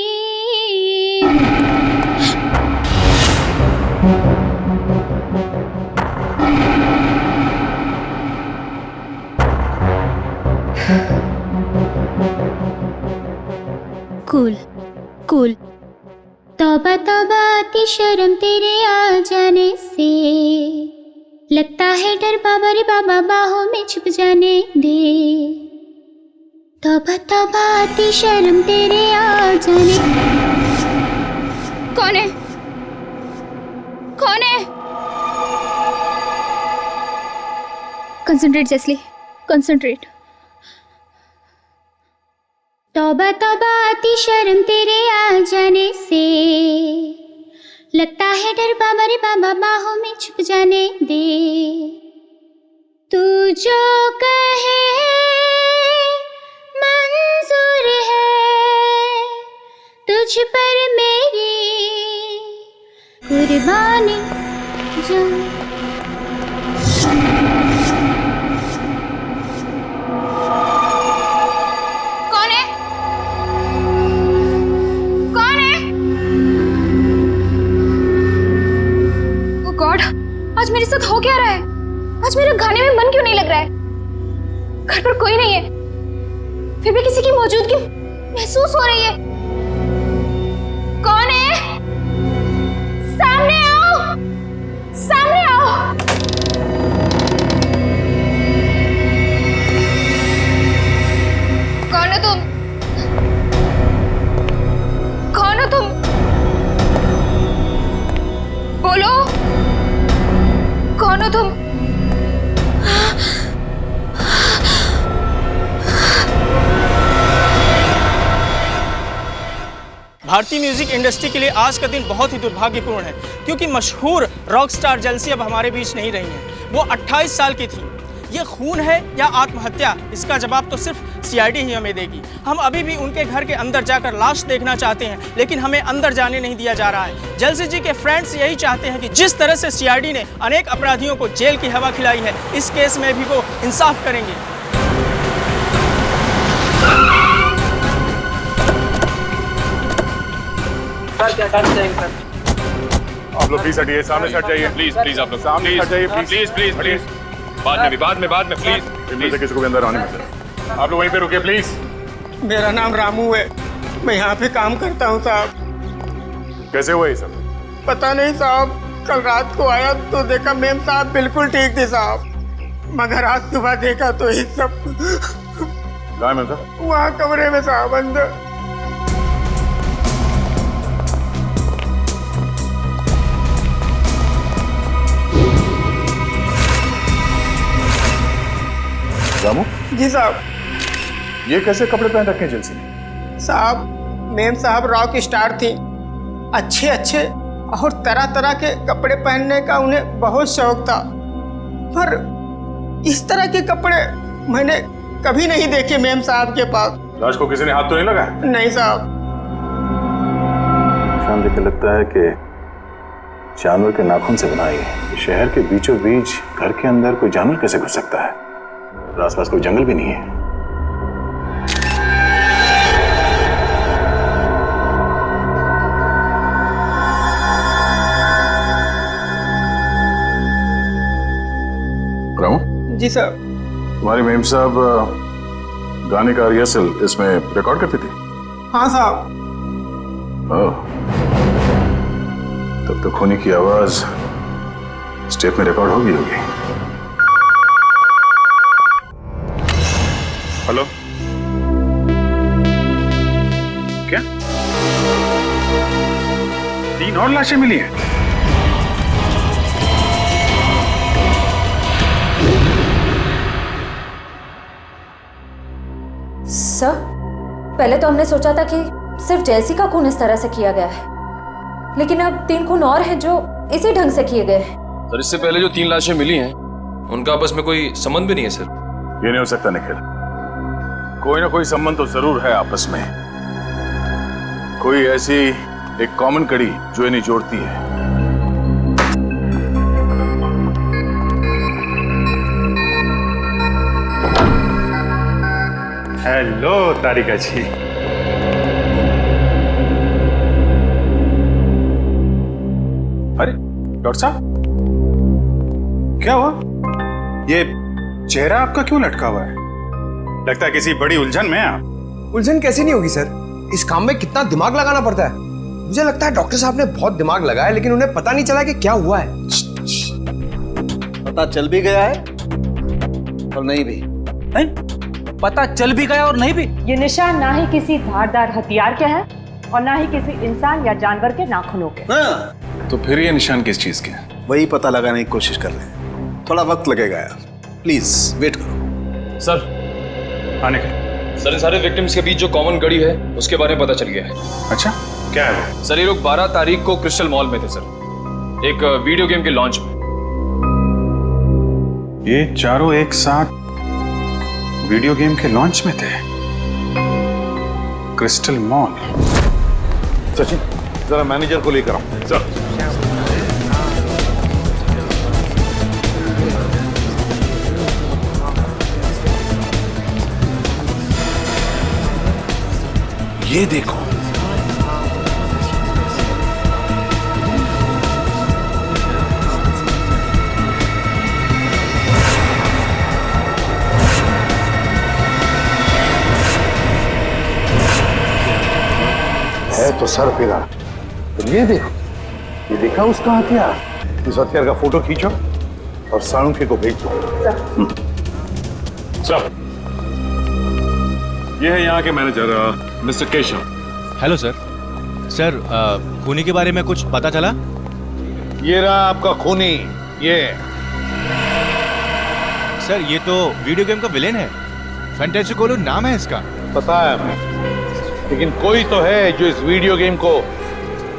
कूल कूल। तौबा तौबा आती शर्म तेरे आ जाने से, लगता है डर बाबा रे बाबा बाहों में छुप जाने दे। तौबा तौबा आती शर्म तेरे आ जाने। कौन है? कौन है? Concentrate Jesley, concentrate. तौबा तौबा आती शर्म तेरे आ जाने से, लगता है डर बाबा रे बाबा बाहों में छुप जाने दे। तू जो कहे मंजूर है, तुझ पर मेरी कुर्बानी जो। आज मेरे साथ हो क्या रहा है? आज मेरा गाने में मन क्यों नहीं लग रहा है? घर पर कोई नहीं है, फिर भी किसी की मौजूदगी महसूस हो रही है। कौन है? सामने आओ, सामने आओ। कौन हो तुम? कौन हो तुम? बोलो, कौन हो तुम? भारतीय म्यूजिक इंडस्ट्री के लिए आज का दिन बहुत ही दुर्भाग्यपूर्ण है, क्योंकि मशहूर रॉक स्टार जेल्सी अब हमारे बीच नहीं रही हैं। वो 28 साल की थी। ये खून है या आत्महत्या, इसका जवाब तो सिर्फ सीआईडी ही हमें देगी। हम अभी भी उनके घर के अंदर जाकर लाश देखना चाहते हैं, लेकिन हमें अंदर जाने नहीं दिया जा रहा है। जेल्सी जी के फ्रेंड्स यही चाहते हैं कि जिस तरह से सीआईडी ने अनेक अपराधियों को जेल की हवा खिलाई है, इस केस में भी वो इंसाफ करेंगे। क्या करते हैं सर? आप लोग प्लीज हटिए, सामने से हट जाइए। प्लीज प्लीज आप लोग सामने हट जाइए, प्लीज प्लीज प्लीज। बाद में प्लीज। इनमें से किसी को भी अंदर आने मत देना। आप लोग वहीं पे रुकिए प्लीज। मेरा नाम रामू है, मैं यहाँ पे काम करता हूँ साहब। कैसे हुआ ये सब? पता नहीं साहब, कल रात को आया तो देखा मेम साहब बिल्कुल ठीक थे साहब। मगर आज सुबह देखा तो ये सब वहाँ कमरे में साहब अंदर। रामू जी साहब। ये कैसे कपड़े पहन रखे हैं जेलसी ने? साहब मेम साहब रॉक स्टार थी, अच्छे अच्छे और तरह तरह के कपड़े पहनने का उन्हें बहुत शौक था, पर इस तरह के कपड़े मैंने कभी नहीं देखे मेम साहब के पास। लाश को किसी ने हाथ तो नहीं लगाया? नहीं साहब। शाम देख के लगता है कि जानवर के नाखून से बनाई है। शहर के बीचों बीच घर के अंदर कोई जानवर कैसे घुस सकता है? आसपास कोई जंगल भी नहीं है। जी सर। तुम्हारी मेम साहब गाने का रिहर्सल इसमें रिकॉर्ड करती थी? हाँ साहब। तब तो खूनी की आवाज स्टेप में रिकॉर्ड होगी। हेलो, क्या 3 और लाशें मिली हैं? सर, पहले तो हमने सोचा था कि सिर्फ जैसी का खून इस तरह से किया गया है, लेकिन अब 3 खून और हैं जो इसी ढंग से किए गए हैं। सर, इससे पहले जो 3 लाशें मिली हैं उनका आपस में कोई संबंध भी नहीं है सर। ये नहीं हो सकता निखिल, कोई ना कोई संबंध तो जरूर है आपस में। कोई ऐसी एक कॉमन कड़ी जो इन्हें जोड़ती है। हेलो तारिका जी। अरे डॉक्टर साहब, क्या हुआ? ये चेहरा आपका क्यों लटका हुआ है? लगता है किसी बड़ी उलझन में आप। उलझन कैसी नहीं होगी सर, इस काम में कितना दिमाग लगाना पड़ता है। मुझे लगता है डॉक्टर साहब ने बहुत दिमाग लगाया, लेकिन उन्हें पता नहीं चला कि क्या हुआ है। पता चल भी गया है और नहीं भी है? पता चल भी गया और नहीं भी। ये निशान ना ही किसी धारदार हथियार के हैं और ना ही किसी इंसान या जानवर के नाखूनों के। तो फिर ये निशान किस चीज के हैं? वही पता लगाने की कोशिश कर रहे हैं, थोड़ा वक्त लगेगा यार, प्लीज वेट करो। सर आने के सर, इन सारे विक्टिम्स के बीच जो कॉमन कड़ी है उसके बारे में पता चल गया है। अच्छा, क्या है वो? सर, ये लोग 12 तारीख को क्रिस्टल मॉल में थे सर, एक वीडियो गेम के लॉन्च में। ये चारों एक साथ वीडियो गेम के लॉन्च में थे, क्रिस्टल मॉल। सचिन, जरा मैनेजर को लेकर आओ। सर। ये देखो, है तो सर फिरा। तो ये देखो, ये देखा उसका हथियार। इस हथियार का फोटो खींचो और साळुंखे को भेज दो। सर, ये है यहाँ के manager mister Keshav. Hello sir. Sir, खूनी के बारे में कुछ पता चला? ये रहा आपका खूनी। ये सर, ये तो वीडियो गेम का विलेन है, फैंटास्टिकोलो नाम है इसका। पता है हमें, लेकिन कोई तो है जो इस वीडियो गेम को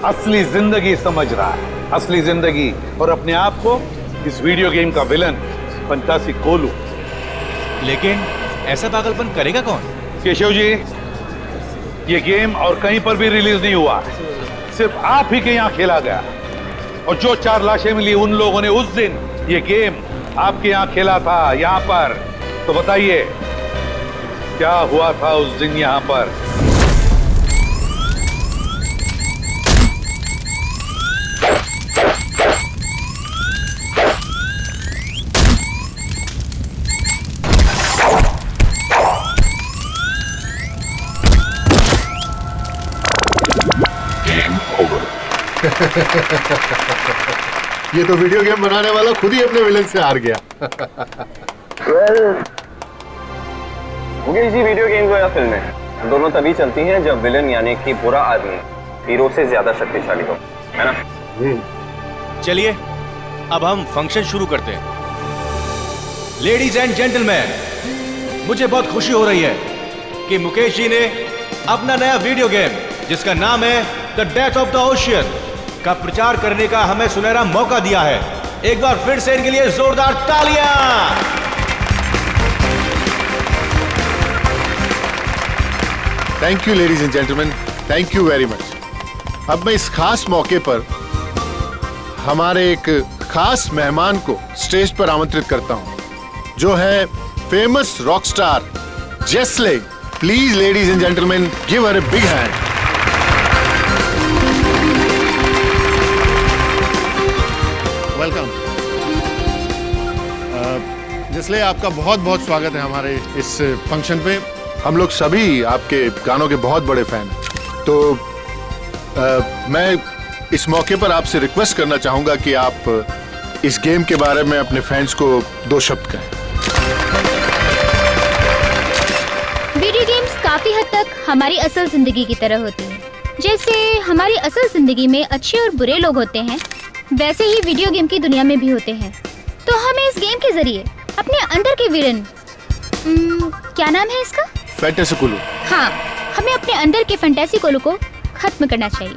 असली जिंदगी समझ रहा है, असली जिंदगी, और अपने आप को इस वीडियो गेम का विलन फैंटास्टिकोलो। लेकिन ऐसा पागलपन करेगा कौन? केशव जी, ये गेम और कहीं पर भी रिलीज नहीं हुआ, सिर्फ आप ही के यहाँ खेला गया। और जो 4 लाशें मिली उन लोगों ने उस दिन ये गेम आपके यहाँ खेला था, यहाँ पर। तो बताइए क्या हुआ था उस दिन यहाँ पर? ये तो वीडियो गेम बनाने वाला खुद ही अपने विलन से हार गया। मुकेश जी, वीडियो गेम्स हो या फिल्में, दोनों तभी चलती हैं जब विलन यानी कि बुरा आदमी हीरो से ज्यादा शक्तिशाली हो, है ना? चलिए अब हम फंक्शन शुरू करते हैं। लेडीज एंड जेंटलमैन, मुझे बहुत खुशी हो रही है कि मुकेश जी ने अपना नया वीडियो गेम जिसका नाम है the death of the ocean का प्रचार करने का हमें सुनहरा मौका दिया है। एक बार फिर से इनके लिए जोरदार तालियां। Thank you ladies and gentleman, thank you very much. अब मैं इस खास मौके पर हमारे एक खास मेहमान को स्टेज पर आमंत्रित करता हूं, जो है famous rock star Jesley. Please ladies and gentleman, give her a big hand. Welcome Jesley, आपका बहुत बहुत स्वागत है हमारे इस फंक्शन पे। हम लोग सभी आपके गानों के बहुत बड़े फैन हैं, तो मैं इस मौके पर आपसे रिक्वेस्ट करना चाहूंगा कि आप इस गेम के बारे में अपने फैंस को 2 शब्द कहें। वीडियो गेम्स काफी हद तक हमारी असल जिंदगी की तरह होती हैं। जैसे हमारी असल जिंदगी में अच्छे और बुरे लोग होते हैं, वैसे ही वीडियो गेम की दुनिया में भी होते हैं। तो हमें इस गेम के जरिए अपने अंदर के विलन, क्या नाम है इसका? फैंटेसी कोलू। हाँ, हमें अपने अंदर के फैंटेसी कोलू को खत्म करना चाहिए।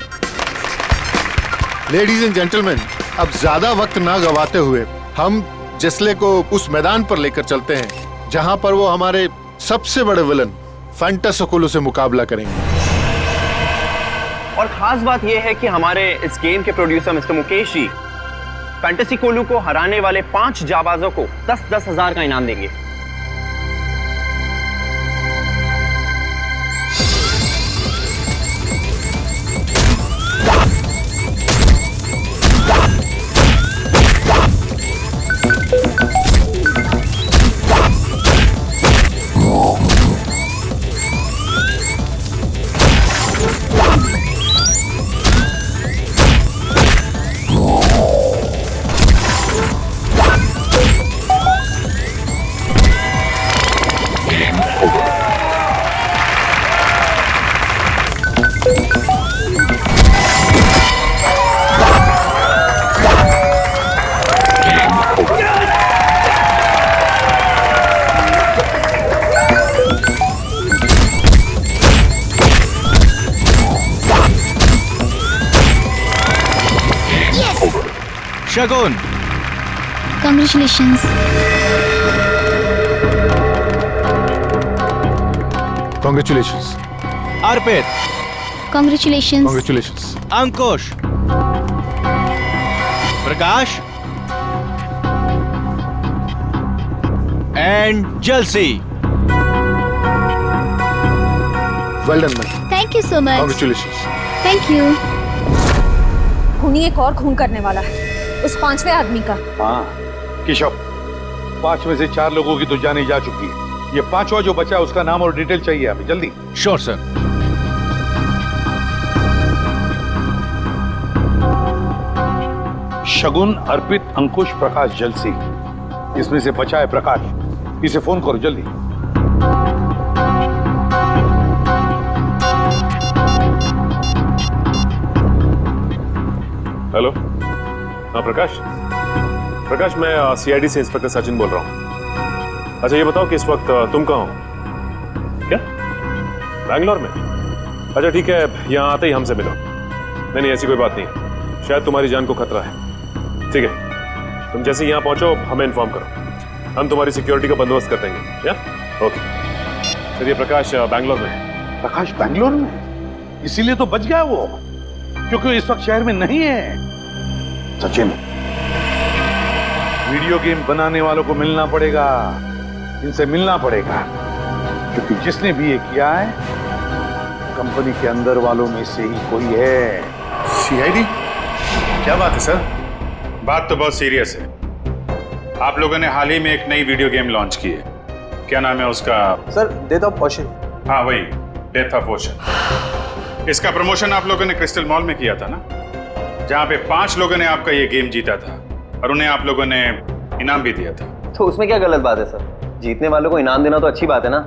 लेडीज एंड जेंटलमैन, अब ज्यादा वक्त ना गवाते हुए हम जेस्ले को उस मैदान पर लेकर चलते हैं जहां पर वो हमारे सबसे बड़े विलन फैंटेसी कोलू से मुकाबला करेंगे। और खास बात यह है कि हमारे इस गेम के producer mister Mukesh ji fantasy कोलू को हराने वाले 5 जाबाजों को 10-10 हजार का इनाम देंगे। शगुन, Congratulations. Congratulations. Arpit, Congratulations. Congratulations. Ankush, Prakash and जलसी। Well done, man. Thank you so much. Congratulations. Thank you. खूनी एक और खून करने वाला है, उस 5वें आदमी का। हाँ केशव, 5 में से 4 लोगों की तो जाने जा चुकी है। ये 5वां जो बचा है उसका नाम और डिटेल चाहिए हमें जल्दी। Sure sir. शगुन, अर्पित, अंकुश, प्रकाश, जलसी। इसमें से बचा है प्रकाश। इसे फोन करो जल्दी। हेलो, हाँ प्रकाश। प्रकाश, मैं सीआईडी से इंस्पेक्टर सचिन बोल रहा हूँ। अच्छा ये बताओ कि इस वक्त तुम कहाँ हो? क्या बैंगलोर में? अच्छा ठीक है, यहाँ आते ही हमसे मिलो। नहीं ऐसी कोई बात नहीं, शायद तुम्हारी जान को खतरा है। ठीक है, तुम जैसे यहाँ पहुंचो हमें इन्फॉर्म करो, हम तुम्हारी सिक्योरिटी का बंदोबस्त कर देंगे। या ओके। चलिए प्रकाश बैंगलोर में। प्रकाश बैंगलोर में? इसीलिए तो बच गया वो, क्योंकि इस वक्त शहर में नहीं है। सचिन, वीडियो गेम बनाने वालों को मिलना पड़ेगा, इनसे मिलना पड़ेगा, क्योंकि जिसने भी ये किया है कंपनी के अंदर वालों में से ही कोई है। सीआईडी? क्या बात है सर? बात तो बहुत सीरियस है। आप लोगों ने हाल ही में एक नई वीडियो गेम लॉन्च की है, क्या नाम है उसका? Sir death of ocean. हाँ वही, डेथ ऑफ ओशन। इसका प्रमोशन आप लोगों ने क्रिस्टल मॉल में किया था ना, जहाँ पे 5 लोगों ने आपका ये गेम जीता था और उन्हें आप लोगों ने इनाम भी दिया था। तो उसमें क्या गलत बात है सर? जीतने वालों को इनाम देना तो अच्छी बात है ना,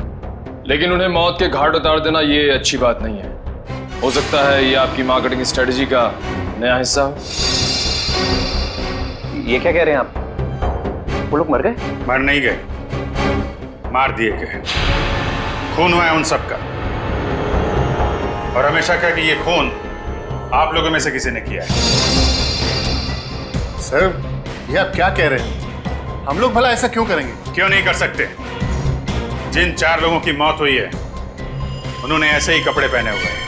लेकिन उन्हें मौत के घाट उतार देना ये अच्छी बात नहीं है। हो सकता है ये आपकी मार्केटिंग स्ट्रेटजी का नया हिस्सा हो। ये क्या कह रहे हैं आप? वो लोग मर गए? मर नहीं गए, मार दिए गए। खून हुआ है उन सबका, और हमेशा कहा कि ये खून आप लोगों में से किसी ने किया है। सर, ये आप क्या कह रहे हैं? हम लोग भला ऐसा क्यों करेंगे? क्यों नहीं कर सकते? जिन 4 लोगों की मौत हुई है उन्होंने ऐसे ही कपड़े पहने हुए हैं,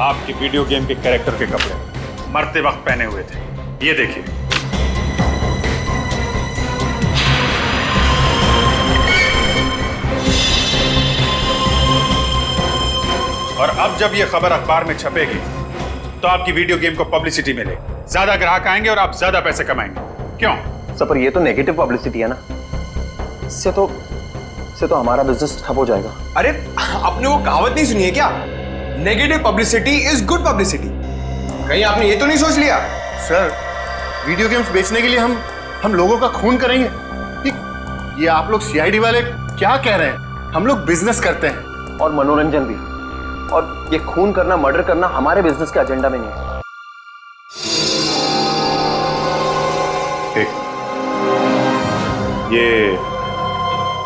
आपके वीडियो गेम के कैरेक्टर के कपड़े मरते वक्त पहने हुए थे। ये देखिए। और अब जब ये खबर अखबार में छपेगी तो आपकी वीडियो गेम को पब्लिसिटी मिलेगी, ज्यादा ग्राहक आएंगे और आप ज्यादा पैसे कमाएंगे। क्यों? सर, पर ये तो नेगेटिव पब्लिसिटी है ना, इससे तो हमारा बिजनेस ठप हो जाएगा। अरे आपने वो कहावत नहीं सुनी है क्या? Negative publicity is good publicity. कहीं आपने ये तो नहीं सोच लिया? सर, वीडियो गेम्स बेचने के लिए हम लोगों का खून करेंगे? ये आप लोग सीआईडी वाले क्या कह रहे हैं? हम लोग बिजनेस करते हैं, और मनोरंजन भी, और ये खून करना, मर्डर करना हमारे बिजनेस के एजेंडा में नहीं है। ये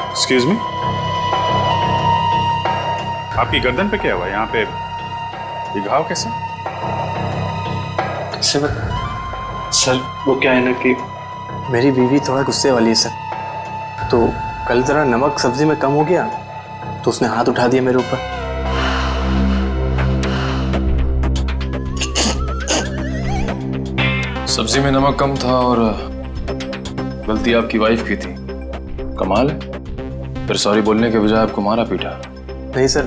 एक्सक्यूज मी, आपकी गर्दन पे क्या हुआ? यहाँ पे ये घाव कैसे? सर वो क्या है ना कि मेरी बीवी थोड़ा गुस्से वाली है सर, तो कल जरा नमक सब्जी में कम हो गया तो उसने हाथ उठा दिया मेरे ऊपर। सब्जी में नमक कम था और गलती आपकी वाइफ की थी। कमाल है, फिर सॉरी बोलने के बजाय आपको मारा पीटा। नहीं सर,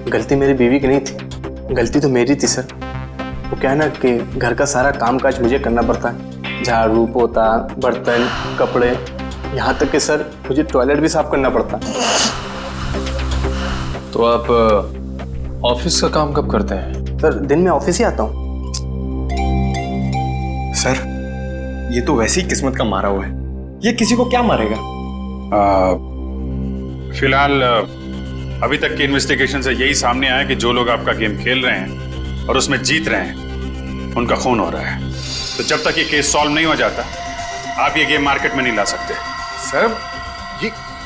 गलती मेरी बीवी की नहीं थी, गलती तो मेरी थी सर। वो क्या है ना कि घर का सारा कामकाज मुझे करना पड़ता है, झाड़ू, पोता, बर्तन, कपड़े, यहाँ तक कि सर मुझे टॉयलेट भी साफ करना पड़ता। तो आप ऑफिस का काम कब करते हैं? सर दिन में ऑफिस ही आता हूँ। सर ये तो वैसे ही किस्मत का मारा हुआ है, ये किसी को क्या मारेगा? फिलहाल अभी तक की इन्वेस्टिगेशन से यही सामने आया कि जो लोग आपका गेम खेल रहे हैं और उसमें जीत रहे हैं उनका खून हो रहा है। तो जब तक ये केस सॉल्व नहीं हो जाता आप ये गेम मार्केट में नहीं ला सकते। सर,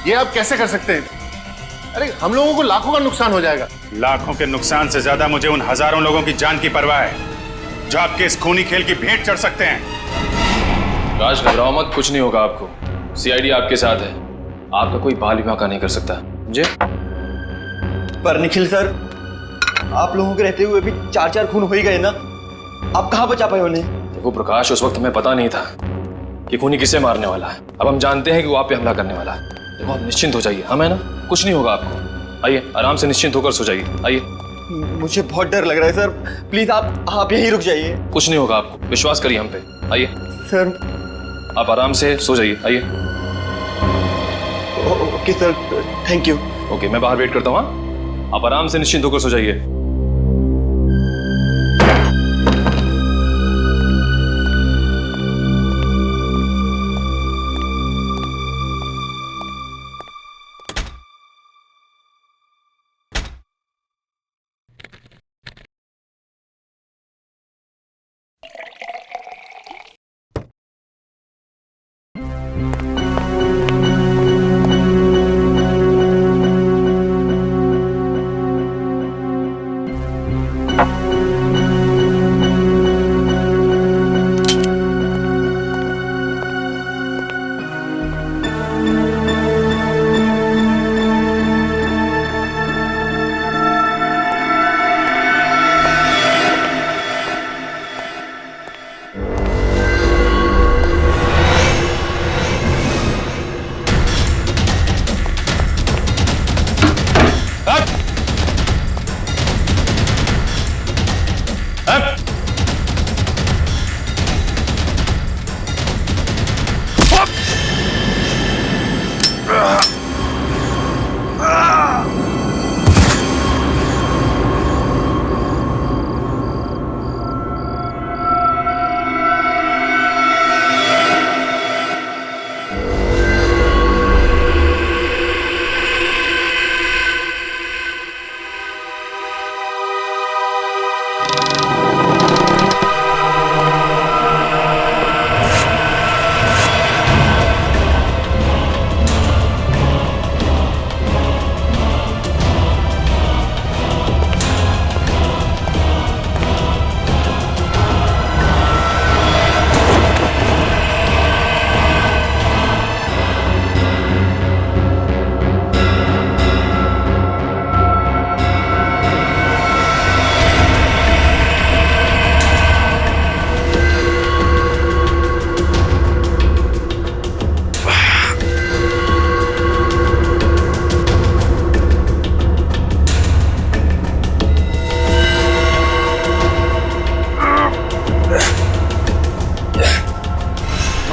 ये आप कैसे कर सकते हैं? अरे हम लोगों को लाखों का नुकसान हो जाएगा। लाखों के नुकसान से ज्यादा मुझे उन हजारों लोगों की जान की परवाह है जो आपके इस खूनी खेल की भेंट चढ़ सकते हैं। राज, घबराओ मत, कुछ नहीं होगा आपको। सीआईडी आपके साथ है, आपका कोई बाल भी बांका नहीं कर सकता, समझे? पर निखिल सर, आप लोगों के रहते हुए भी 4 खून हो ही गए ना, आप कहाँ बचा पाए उन्हें? देखो प्रकाश, उस वक्त हमें पता नहीं था कि खूनी किसे मारने वाला है। अब हम जानते हैं कि वो आप पे हमला करने वाला है। देखो आप निश्चिंत हो जाइए, हम है ना, कुछ नहीं होगा आपको। आइए आराम से निश्चिंत होकर सो जाइए। आइए। मुझे बहुत डर लग रहा है सर, प्लीज आप यहीं रुक जाइए। कुछ नहीं होगा आपको, विश्वास करिए हम पे। आइए सर, आप आराम से सो जाइए। आइए। Okay sir, thank you. Okay, मैं बाहर वेट करता हूँ। आप आराम से निश्चिंत होकर सो जाइए।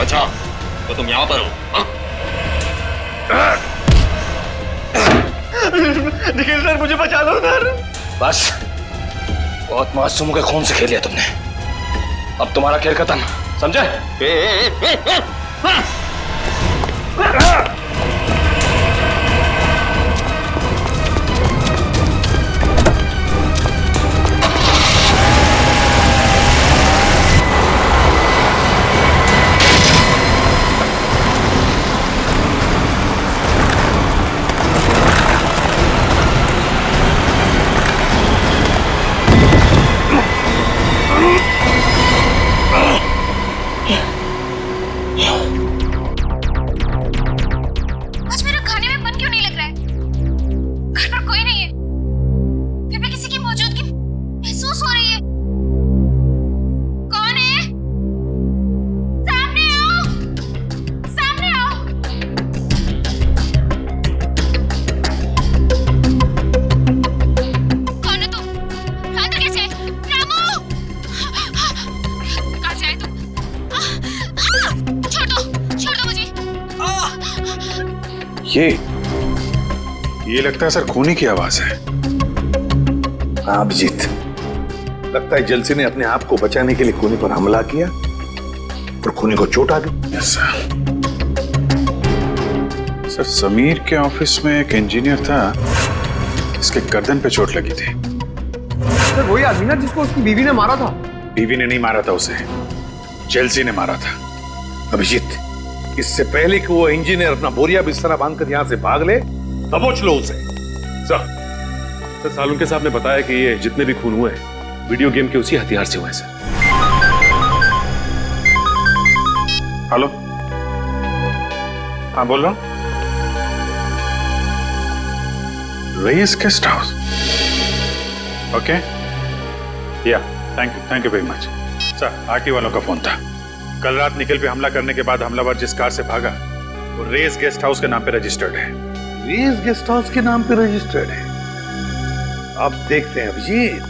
बचा तो तुम यहाँ पर हो। निखिल सर मुझे बचा लो सर। बस बहुत मासूमों के खून से खेल लिया तुमने, अब तुम्हारा खेल खत्म, समझे? आज मेरा खाने में मन क्यों नहीं लग रहा है? घर पर कोई नहीं है, फिर भी किसी की मौजूदगी महसूस हो रही है। कौन है? सामने आओ, सामने आओ। कौन है तुम? अंदर कैसे है? रामू, कहाँ से आए तुम? छोड़ दो मुझे। ये लगता है सर खूनी की आवाज है। हाँ अभिजीत, लगता है जलसी ने अपने आप को बचाने के लिए खूनी पर हमला किया और खूनी को चोट आ गई। यस सर, समीर के ऑफिस में एक इंजीनियर था, इसके गर्दन पे चोट लगी थी। सर वही आदमी ना जिसको उसकी बीवी ने मारा था। बीवी ने नहीं मारा था उसे, जेलसी ने मारा था। अभिजीत, इससे पहले कि वो इंजीनियर अपना बोरिया बिस्तरा बांधकर यहाँ से भाग ले, दबोच लो उसे। सर सालुंके साहब ने बताया कि ये जितने भी खून हुए वीडियो गेम के उसी हथियार से हुए सर। हेलो, हाँ बोल रहा हूँ। रईस गेस्ट हाउस, ओके या thank you very much sir. RT वालों का फोन था। कल रात निखिल पे हमला करने के बाद हमलावर जिस कार से भागा वो रेस गेस्ट हाउस के नाम पे रजिस्टर्ड है। रेस गेस्ट हाउस के नाम पे रजिस्टर्ड है। अब देखते हैं अभिजीत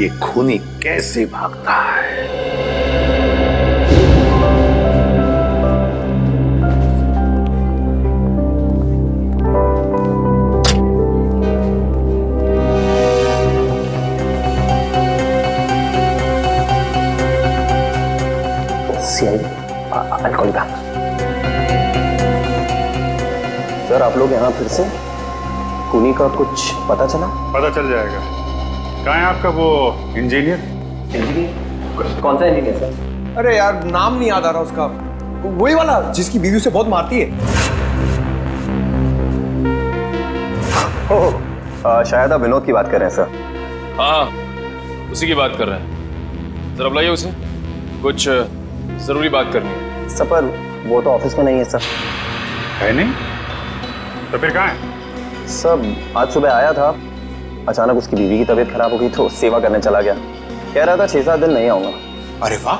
ये खूनी कैसे भागता है। सर आप लोग यहाँ फिर से? खूनी का कुछ पता चला? पता चल जाएगा। कहाँ है आपका वो इंजीनियर? कौन सा इंजीनियर सर? अरे यार नाम नहीं याद आ रहा उसका, वही वाला जिसकी बीवी उसे बहुत मारती है। शायद आप विनोद की बात कर रहे हैं सर। हाँ उसी की बात कर रहे हैं। जरा बुलाइए उसे, कुछ जरूरी बात करनी है। सर पर वो तो ऑफिस में नहीं है सर। है नहीं? तो फिर कहाँ है? सब आज सुबह आया था, अचानक उसकी बीवी की तबीयत खराब हो गई तो सेवा करने चला गया। कह रहा था 6-7 दिन नहीं आऊंगा। अरे वाह,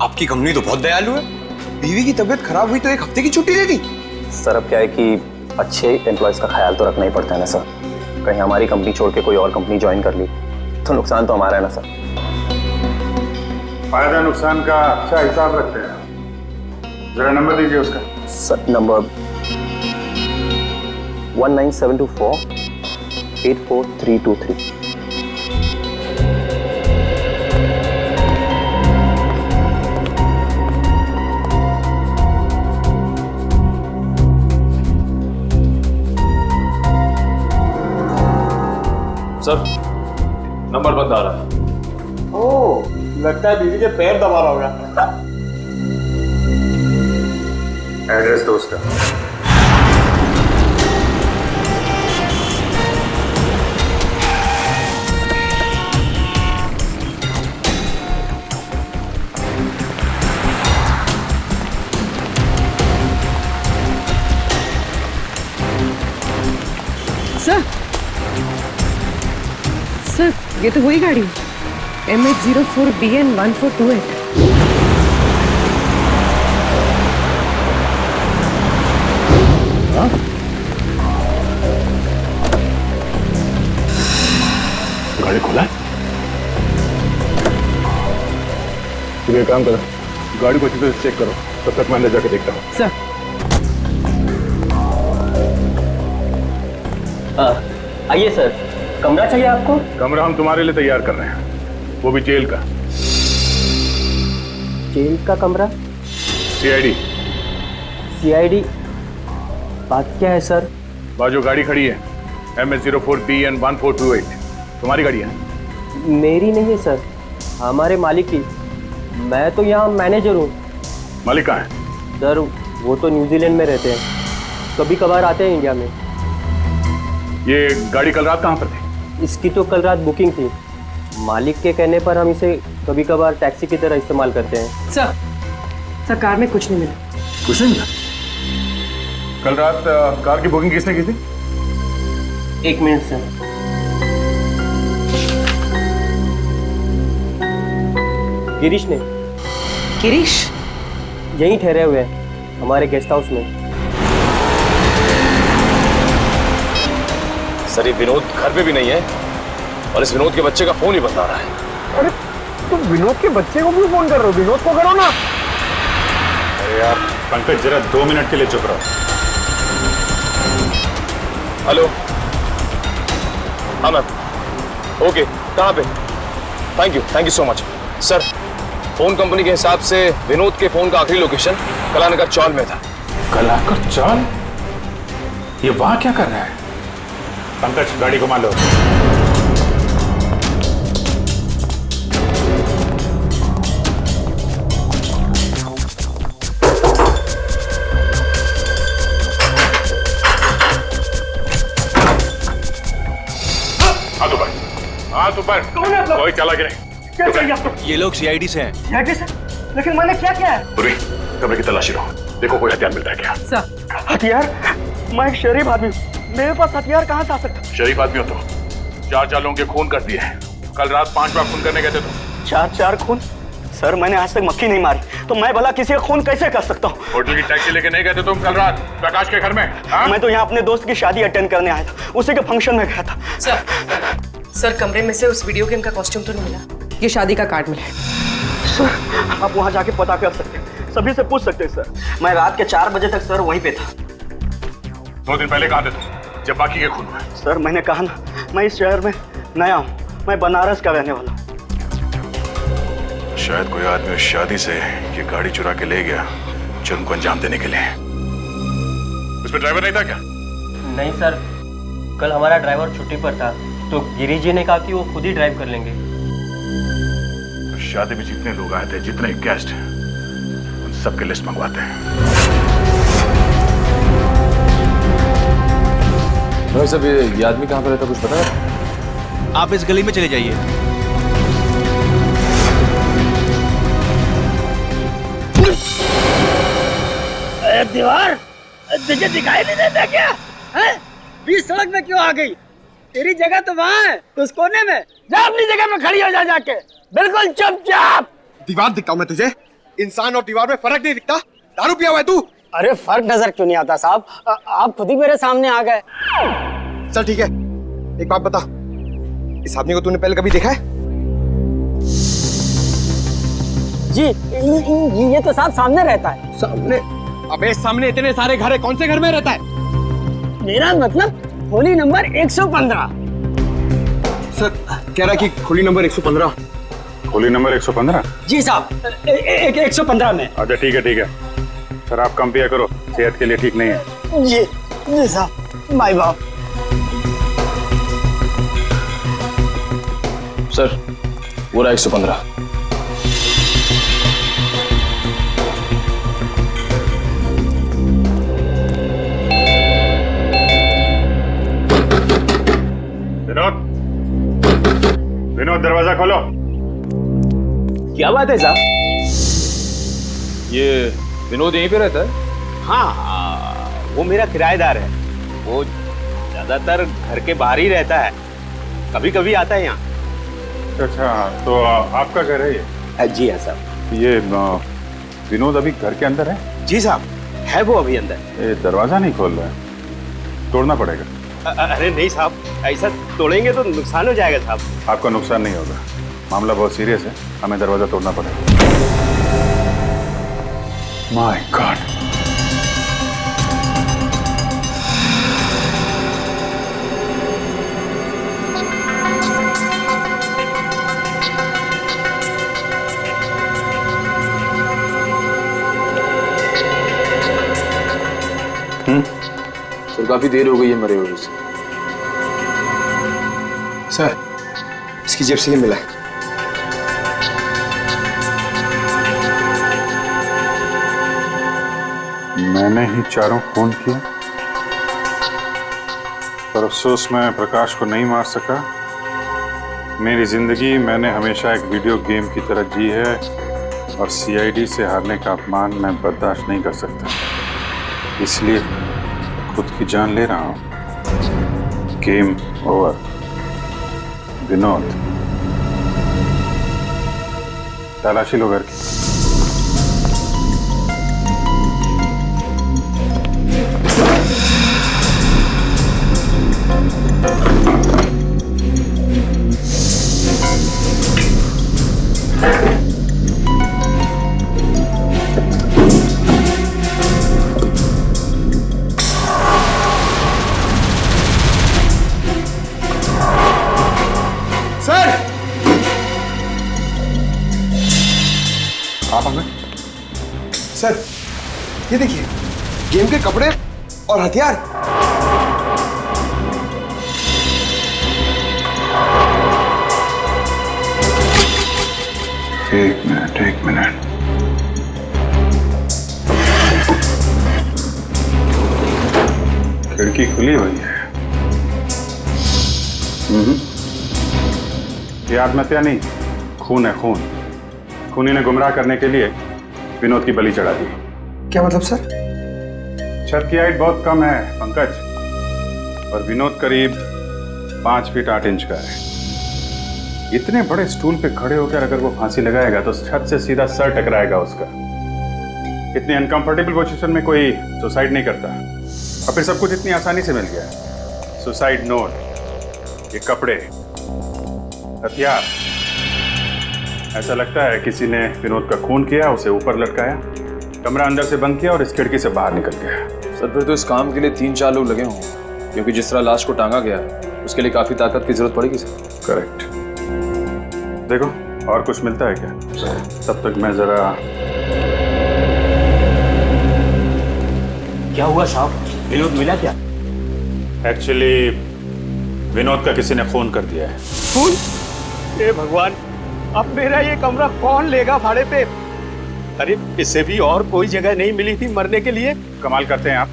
आपकी कंपनी तो बहुत दयालु है। बीवी की तबीयत खराब हुई तो 1 हफ्ते की छुट्टी दे दी। सर अब क्या है कि अच्छे एम्प्लॉयज का ख्याल तो रखना ही पड़ता है ना सर। कहीं हमारी कंपनी छोड़ के कोई और कंपनी ज्वाइन कर ली तो नुकसान तो हमारा है ना सर। फायदा नुकसान का अच्छा हिसाब रखते हैं। जरा नंबर दीजिए उसका। Sir number 19724 84323। सर नंबर बंद आ रहा है। ओह, लगता है बीवी के पैर दबा रहा होगा। एड्रेस दो उसका। सर ये तो वही गाड़ी MH04BN 1428। गाड़ी खुला है? तो ये काम करो, गाड़ी को अच्छी तरह चेक करो, तब तक मैं अंदर जाके देखता हूँ। सर आइए सर, कमरा चाहिए आपको? कमरा हम तुम्हारे लिए तैयार कर रहे हैं, वो भी जेल का। जेल का कमरा? सीआईडी। सीआईडी? बात क्या है सर? बाजू गाड़ी खड़ी है, MS04BN 1428, तुम्हारी गाड़ी है? मेरी नहीं है सर, हमारे मालिक की। मैं तो यहाँ मैनेजर हूँ। मालिक कहाँ है? सर वो तो न्यूजीलैंड में रहते हैं, कभी कभार आते हैं इंडिया में। ये गाड़ी कल रात कहाँ पर थी? इसकी तो कल रात बुकिंग थी, मालिक के कहने पर हम इसे कभी कभार टैक्सी की तरह इस्तेमाल करते हैं। सर कार में कुछ नहीं मिला। कुछ नहीं मिला? कल रात कार की बुकिंग किसने की थी? 1 मिनट सर। गिरीश ने। गिरीश? यहीं ठहरे हुए हैं हमारे गेस्ट हाउस में। सर ये विनोद घर पे भी नहीं है और इस विनोद के बच्चे का फोन ही बंद आ रहा है। अरे तुम विनोद के बच्चे को क्यों फोन कर रहे हो? विनोद को करो ना। अरे यार पंकज, जरा 2 मिनट के लिए चुप रहो। हेलो, हाँ मैम। ओके, कहाँ पे? Thank you so much. Sir phone company के हिसाब से विनोद के फोन का आखिरी लोकेशन कलानगर चौल में था। कलानगर चौल? ये वहां क्या कर रहा है? पंकज गाड़ी घुमा लो। हाथ ऊपर। कौन है आप लोग? कोई चला कि नहीं? क्या चाहिए आपको? ये लोग सीआईडी से हैं। सीआईडी से? लेकिन मैंने क्या किया है? पूरी कमरे की तलाशी लो, देखो कोई हथियार मिलता है क्या? सर हथियार? मैं एक शरीफ आदमी हूँ, मेरे पास हथियार कहाँ से आ सकता? शरीफ आदमी हो तो 4 लोगों के खून कर दिए हैं। कल रात 5 बार खून करने गए थे तुम। 4 खून? सर मैंने आज तक मक्खी नहीं मारी, तो मैं भला किसी का खून कैसे कर सकता हूँ? होटल की टैक्सी लेके नहीं गए थे तुम कल रात प्रकाश के घर में? मैं तो यहाँ अपने दोस्त की शादी अटेंड करने आया था, उसी के फंक्शन में गया था। सर कमरे में से उस वीडियो गेम का कॉस्ट्यूम तो नहीं मिला, ये शादी का कार्ड मिला। सर आप वहाँ जाके पता कर सकते हैं, सभी से पूछ सकते हैं सर। मैं रात के 4 बजे तक सर वहीं पे था। 2 दिन पहले कहाँ थे तुम जब बाकी के खून हुए? सर मैंने कहा ना, मैं इस शहर में नया हूँ, मैं बनारस का रहने वाला हूँ। शायद कोई आदमी उस शादी से ये गाड़ी चुरा के ले गया जुर्म को अंजाम देने के लिए। उसमें ड्राइवर नहीं था क्या? नहीं सर, कल हमारा ड्राइवर छुट्टी पर था, तो गिरीश जी ने कहा कि वो खुद ही ड्राइव कर लेंगे। तो शादी में जितने लोग आए थे, जितने गेस्ट, उन सबके लिस्ट मंगवाते हैं। भाई साहब ये आदमी कहाँ पर रहता, कुछ पता है? आप इस गली में चले जाइए। दीवार तुझे दिखाई नहीं देता क्या? हैं? बीच सड़क में क्यों आ गई? तेरी जगह तो वहाँ है, उस कोने में। जा अपनी जगह में खड़ी हो जा जाके, बिल्कुल चुपचाप। दीवार दिखता हूँ मैं तुझे? इंसान और दीवार में फर्क नहीं दिखता? दारू पिया हुआ है तू? अरे फर्क नजर क्यों नहीं आता साहब? आप खुद ही मेरे सामने आ गए। चल ठीक है, एक बात बता, इस आदमी को तूने पहले कभी देखा है? जी ये तो साहब सामने रहता है। सामने? अबे सामने इतने सारे घर है, कौन से घर में रहता है? मेरा मतलब खोली नंबर 115। सर कह रहा है कि खोली नंबर 115। खोली नंबर 115? जी साहब, 115 में। अच्छा ठीक है। सर आप कम पिया करो, सेहत के लिए ठीक नहीं है। जी साहब, माय बाप। सर वो रहा 115। विनोद दरवाजा खोलो। क्या बात है साहब? ये विनोद यहीं पे रहता है? हाँ, वो मेरा किराएदार है। वो ज्यादातर घर के बाहर ही रहता है, कभी कभी आता है यहाँ। अच्छा तो आपका घर है ये? जी हाँ साहब। ये विनोद अभी घर के अंदर है? जी साहब, है वो अभी अंदर। ये दरवाजा नहीं खोल रहा है, तोड़ना पड़ेगा। अरे नहीं साहब, ऐसा तोड़ेंगे तो नुकसान हो जाएगा साहब। आपका नुकसान नहीं होगा, मामला बहुत सीरियस है, हमें दरवाजा तोड़ना पड़ेगा। My God. सर काफी देर हो गई है मरे हुए से। सर इसकी जेब से ये मिला है। मैंने ही चारों खून किए, पर अफसोस मैं प्रकाश को नहीं मार सका। मेरी जिंदगी मैंने हमेशा एक वीडियो गेम की तरह जी है और सीआईडी से हारने का अपमान मैं बर्दाश्त नहीं कर सकता, इसलिए खुद की जान ले रहा हूं। Game over. विनोद, तलाशी लो घर की। सर ये देखिए, गेम के कपड़े और हथियार। एक मिनट। खिड़की खुली हुई है। ये आत्महत्या नहीं, खून है खून। खूनी ने गुमराह करने के लिए विनोद की बलि चढ़ा दी। क्या मतलब सर? छत की हाइट बहुत कम है पंकज, और विनोद करीब 5 फीट 8 इंच का है। इतने बड़े स्टूल पे खड़े होकर अगर वो फांसी लगाएगा तो छत से सीधा सर टकराएगा उसका। इतनी अनकंफर्टेबल पोजीशन में कोई सुसाइड नहीं करता, और फिर सब कुछ इतनी आसानी से मिल गया। सुसाइड नोट, ये कपड़े, हथियार। ऐसा लगता है किसी ने विनोद का खून किया, उसे ऊपर लटकाया, कमरा अंदर से बंद किया और इस खिड़की से बाहर निकल गया। सर फिर तो इस काम के लिए 3-4 लोग लगे होंगे, क्योंकि जिस तरह लाश को टांगा गया उसके लिए काफी ताकत की जरूरत पड़ेगी सर। करेक्ट। देखो और कुछ मिलता है क्या? तब तक मैं जरा। क्या हुआ साहब, विनोद मिला क्या? एक्चुअली विनोद का किसी ने खून कर दिया है। खून? हे भगवान, अब मेरा ये कमरा कौन लेगा भाड़े पे? अरे इसे भी और कोई जगह नहीं मिली थी मरने के लिए? कमाल करते हैं आप।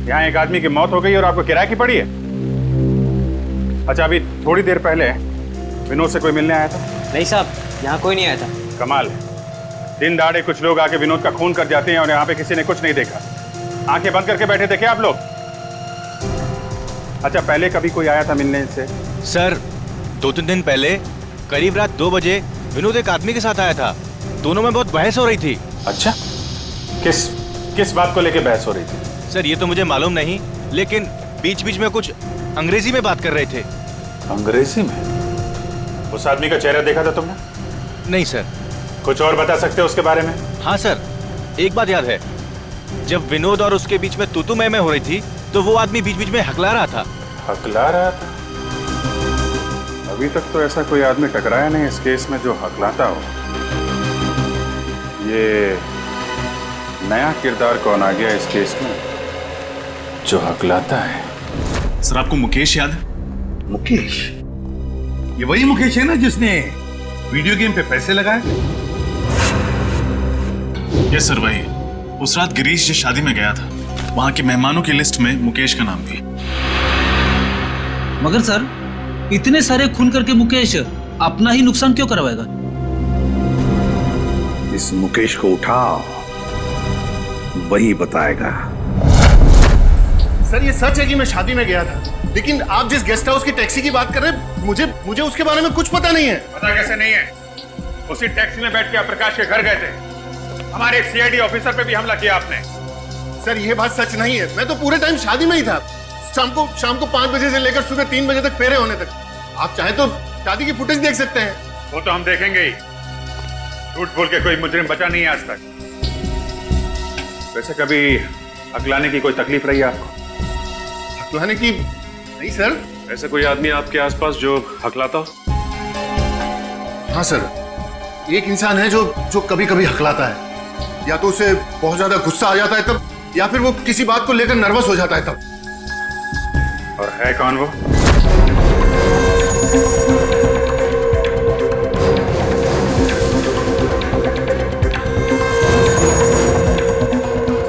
यहाँ एक आदमी की मौत हो गई और आपको किराए की पड़ी है। अच्छा, अभी थोड़ी देर पहले विनोद से कोई मिलने आया था? नहीं साहब, यहाँ कोई नहीं आया था। कमाल है, दिन दहाड़े कुछ लोग आके विनोद का खून कर जाते हैं और यहाँ पे किसी ने कुछ नहीं देखा। आंखें बंद करके बैठे थे क्या आप लोग? अच्छा, पहले कभी कोई आया था मिलने से? सर 2-3 दिन पहले करीब रात 2 बजे विनोद एक आदमी के साथ आया था। दोनों में बहुत बहस हो रही थी। अच्छा, किस बात को लेके बहस हो रही थी? सर ये तो मुझे मालूम नहीं, लेकिन बीच बीच में कुछ अंग्रेजी में बात कर रहे थे। अंग्रेजी में? उस आदमी का चेहरा देखा था तुमने? नहीं सर। कुछ और बता सकते हो उसके बारे में? हाँ सर, एक बात याद है, जब विनोद और उसके बीच में तू मैं हो रही थी तो वो आदमी बीच बीच में हकला रहा था। हकला रहा था? अभी तक तो ऐसा कोई आदमी टकराया नहीं इस केस में जो हकलाता हो। ये नया किरदार कौन आ गया इस केस में जो हकलाता है? सर आपको मुकेश याद है? मुकेश? ये वही मुकेश है ना जिसने वीडियो गेम पे पैसे लगाए? यस सर, वही। उस रात गिरीश जिस शादी में गया था, वहां के मेहमानों की लिस्ट में मुकेश का नाम भी। मगर सर इतने सारे खून करके मुकेश अपना ही नुकसान क्यों करवाएगा? इस मुकेश को उठाओ, वही बताएगा। सर ये सच है कि मैं शादी में गया था, लेकिन आप जिस गेस्ट हाउस की टैक्सी की बात कर रहे हैं, मुझे उसके बारे में कुछ पता नहीं है। पता कैसे नहीं है? उसी टैक्सी में बैठ के आप प्रकाश के घर गए थे। हमारे सीआईडी ऑफिसर पे भी हमला किया आपने। सर ये बात सच नहीं है, मैं तो पूरे टाइम शादी में ही था। शाम को 5 बजे से लेकर सुबह 3 बजे तक फेरे होने तक। आप चाहे तो शादी की फुटेज देख सकते हैं। वो तो हम देखेंगे ही। झूठ बोल के कोई मुजरिम बचा नहीं है आज तक। वैसे कभी अकलाने की कोई तकलीफ रही है आपको? अकलाने की नहीं सर। ऐसा कोई आदमी आपके आसपास जो हकलाता हो? हाँ सर, एक इंसान है जो कभी कभी हकलाता है। या तो उसे बहुत ज्यादा गुस्सा आ जाता है तब, या फिर वो किसी बात को लेकर नर्वस हो जाता है तब। और है कौन वो?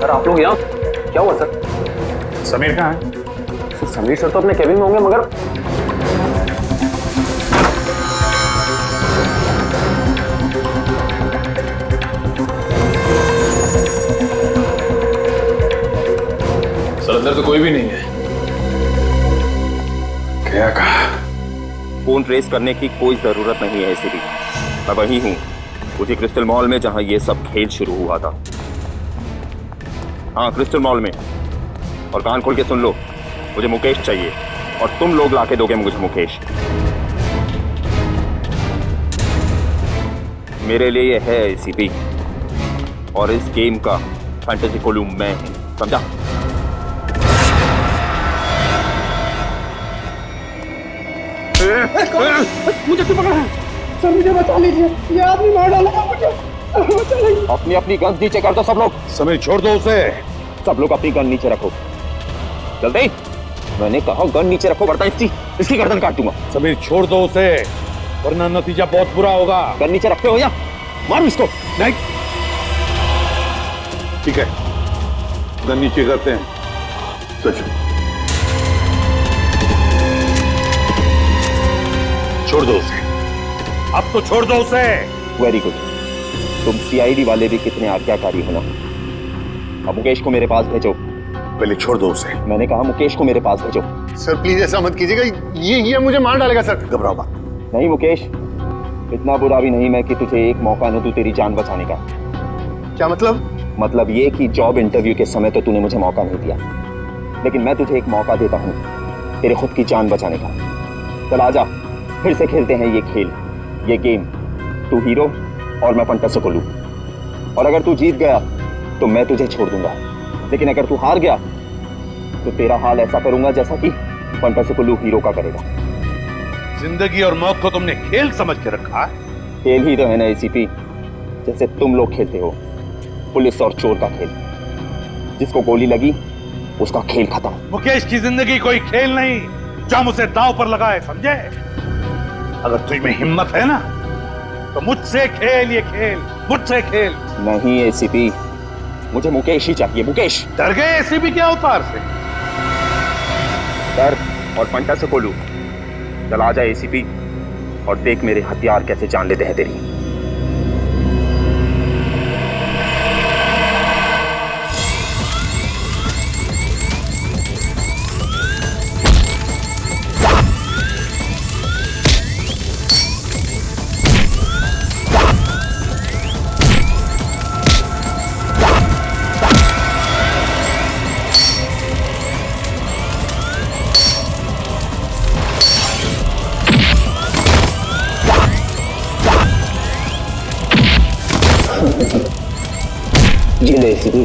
सर आप लोग यहाँ क्या हुआ सर? समीर कहाँ है? समीर सर तो अपने केबिन में होंगे, मगर सर अंदर तो कोई भी नहीं है। क्या कहा? फोन ट्रेस करने की कोई जरूरत नहीं है एसीपी। मैं वही हूँ, उसी क्रिस्टल मॉल में जहां ये सब खेल शुरू हुआ था। हाँ, क्रिस्टल मॉल में। और कान खोल के सुन लो, मुझे मुकेश चाहिए और तुम लोग लाके दोगे मुझे मुकेश। मेरे लिए ये है एसीपी, और इस गेम का फैंटेसी कोलू मैं हूं, समझा? मुझे तो पकड़ा है सर, मुझे बचा लीजिए, ये आदमी मार डालेगा मुझे, बचा लीजिए। अपनी अपनी गन नीचे कर दो सब लोग। समीर छोड़ दो उसे। सब लोग अपनी गन नीचे रखो, जल्दी। मैंने कहा गन नीचे रखो, वरना इसकी गर्दन काट दूंगा। समीर छोड़ दो उसे, वरना नतीजा बहुत बुरा होगा। गन नीचे रखते हो या मारो इसको? नहीं, ठीक है, गन नीचे करते हैं। सच छोड़ दो उसे, अब तो छोड़ दो उसे। वेरी गुड, तुम सीआईडी वाले भी कितने आज्ञाकारी हो ना। अब मुकेश को मेरे पास भेजो। पहले छोड़ दो उसे। मैंने कहा मुकेश को मेरे पास भेजो। सर प्लीज ऐसा मत कीजिएगा, ये मुझे मार डालेगा सर। घबराओ मत। नहीं मुकेश, इतना बुरा भी नहीं मैं कि तुझे एक मौका न दूं तेरी जान बचाने का। क्या मतलब? मतलब ये कि जॉब इंटरव्यू के समय तो तूने मुझे मौका नहीं दिया, लेकिन मैं तुझे एक मौका देता हूँ तेरे खुद की जान बचाने का। चल आजा, फिर से खेलते हैं ये खेल, ये गेम। तू हीरो और मैं फंटास्टिकोलू। और अगर तू जीत गया तो मैं तुझे छोड़ दूंगा, लेकिन अगर तू हार गया तो तेरा हाल ऐसा करूंगा जैसा कि फंटास्टिकोलू हीरो का करेगा। जिंदगी और मौत को तुमने खेल समझ के रखा है। खेल ही तो है ना एसीपी, जैसे तुम लोग खेलते हो, पुलिस और चोर का खेल। जिसको गोली लगी उसका खेल खत्म। मुकेश की जिंदगी कोई खेल नहीं जो हम उसे दांव पर लगाए, समझे? अगर तुझ में हिम्मत है ना तो मुझसे खेल ये खेल, मुझसे खेल। नहीं एसीपी, मुझे मुकेश ही चाहिए, मुकेश। डर गए एसीपी के अवतार से? डर और फंटास्टिकोलू। चल आ जा एसीपी और देख मेरे हथियार कैसे जान लेते हैं तेरी। जी ले एसीपी।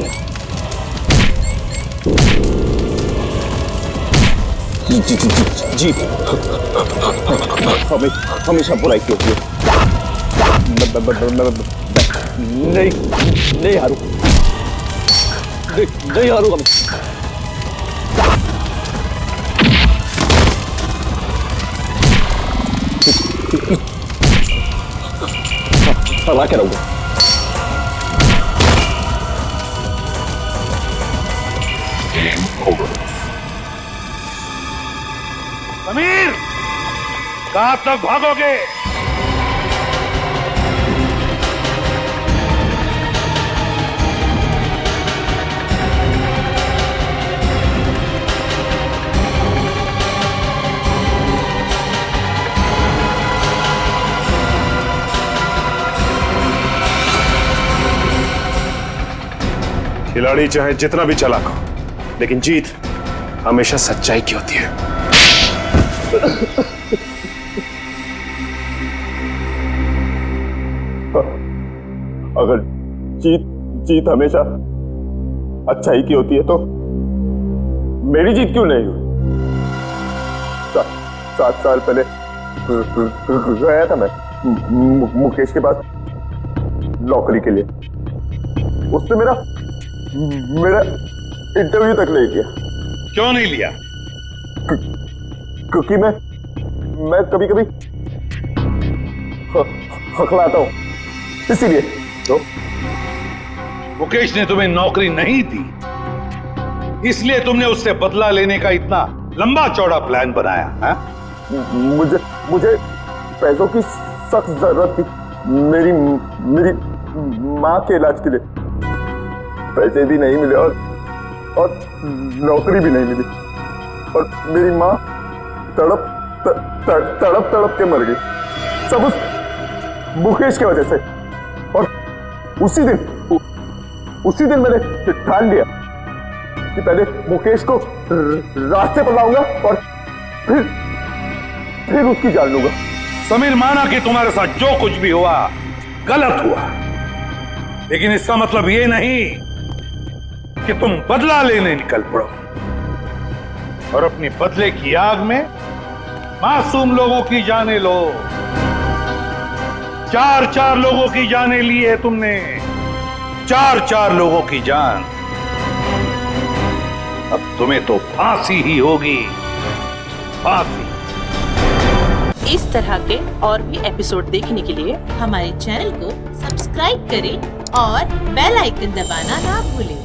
जी हमेशा बुराई की होती है। नहीं हारू, नहीं हारूंगा मैं। हरा के रहूंगा। समीर, कहां तक भागोगे? खिलाड़ी चाहे जितना भी चालाक हो, लेकिन जीत हमेशा सच्चाई की होती है। अगर जीत हमेशा अच्छाई की होती है तो मेरी जीत क्यों नहीं हुई? 7 साल पहले गया था मैं मुकेश के पास नौकरी के लिए। उसने मेरा इंटरव्यू तक नहीं किया। क्यों नहीं लिया? क्योंकि मैं कभी कभी हकलाता हूं, इसीलिए। तो मुकेश ने तुम्हें नौकरी नहीं दी, इसलिए तुमने उससे बदला लेने का इतना लंबा चौड़ा प्लान बनाया है? मुझे पैसों की सख्त जरूरत थी। मेरी माँ के इलाज के लिए पैसे भी नहीं मिले और नौकरी भी नहीं मिली, और मेरी माँ तड़प के मर गई, सब उस मुकेश की वजह से। और उसी दिन मैंने ठान लिया कि पहले मुकेश को रास्ते पर लाऊंगा और फिर उसकी जान लूंगा। समीर, माना कि तुम्हारे साथ जो कुछ भी हुआ गलत हुआ, लेकिन इसका मतलब ये नहीं कि तुम बदला लेने निकल पड़ो और अपनी बदले की आग में मासूम लोगों की जानें लो। 4 लोगों की जानें ली है तुमने, 4 लोगों की जान। अब तुम्हें तो फांसी ही होगी, फांसी। इस तरह के और भी एपिसोड देखने के लिए हमारे चैनल को सब्सक्राइब करें और बेल आइकन दबाना ना भूलें।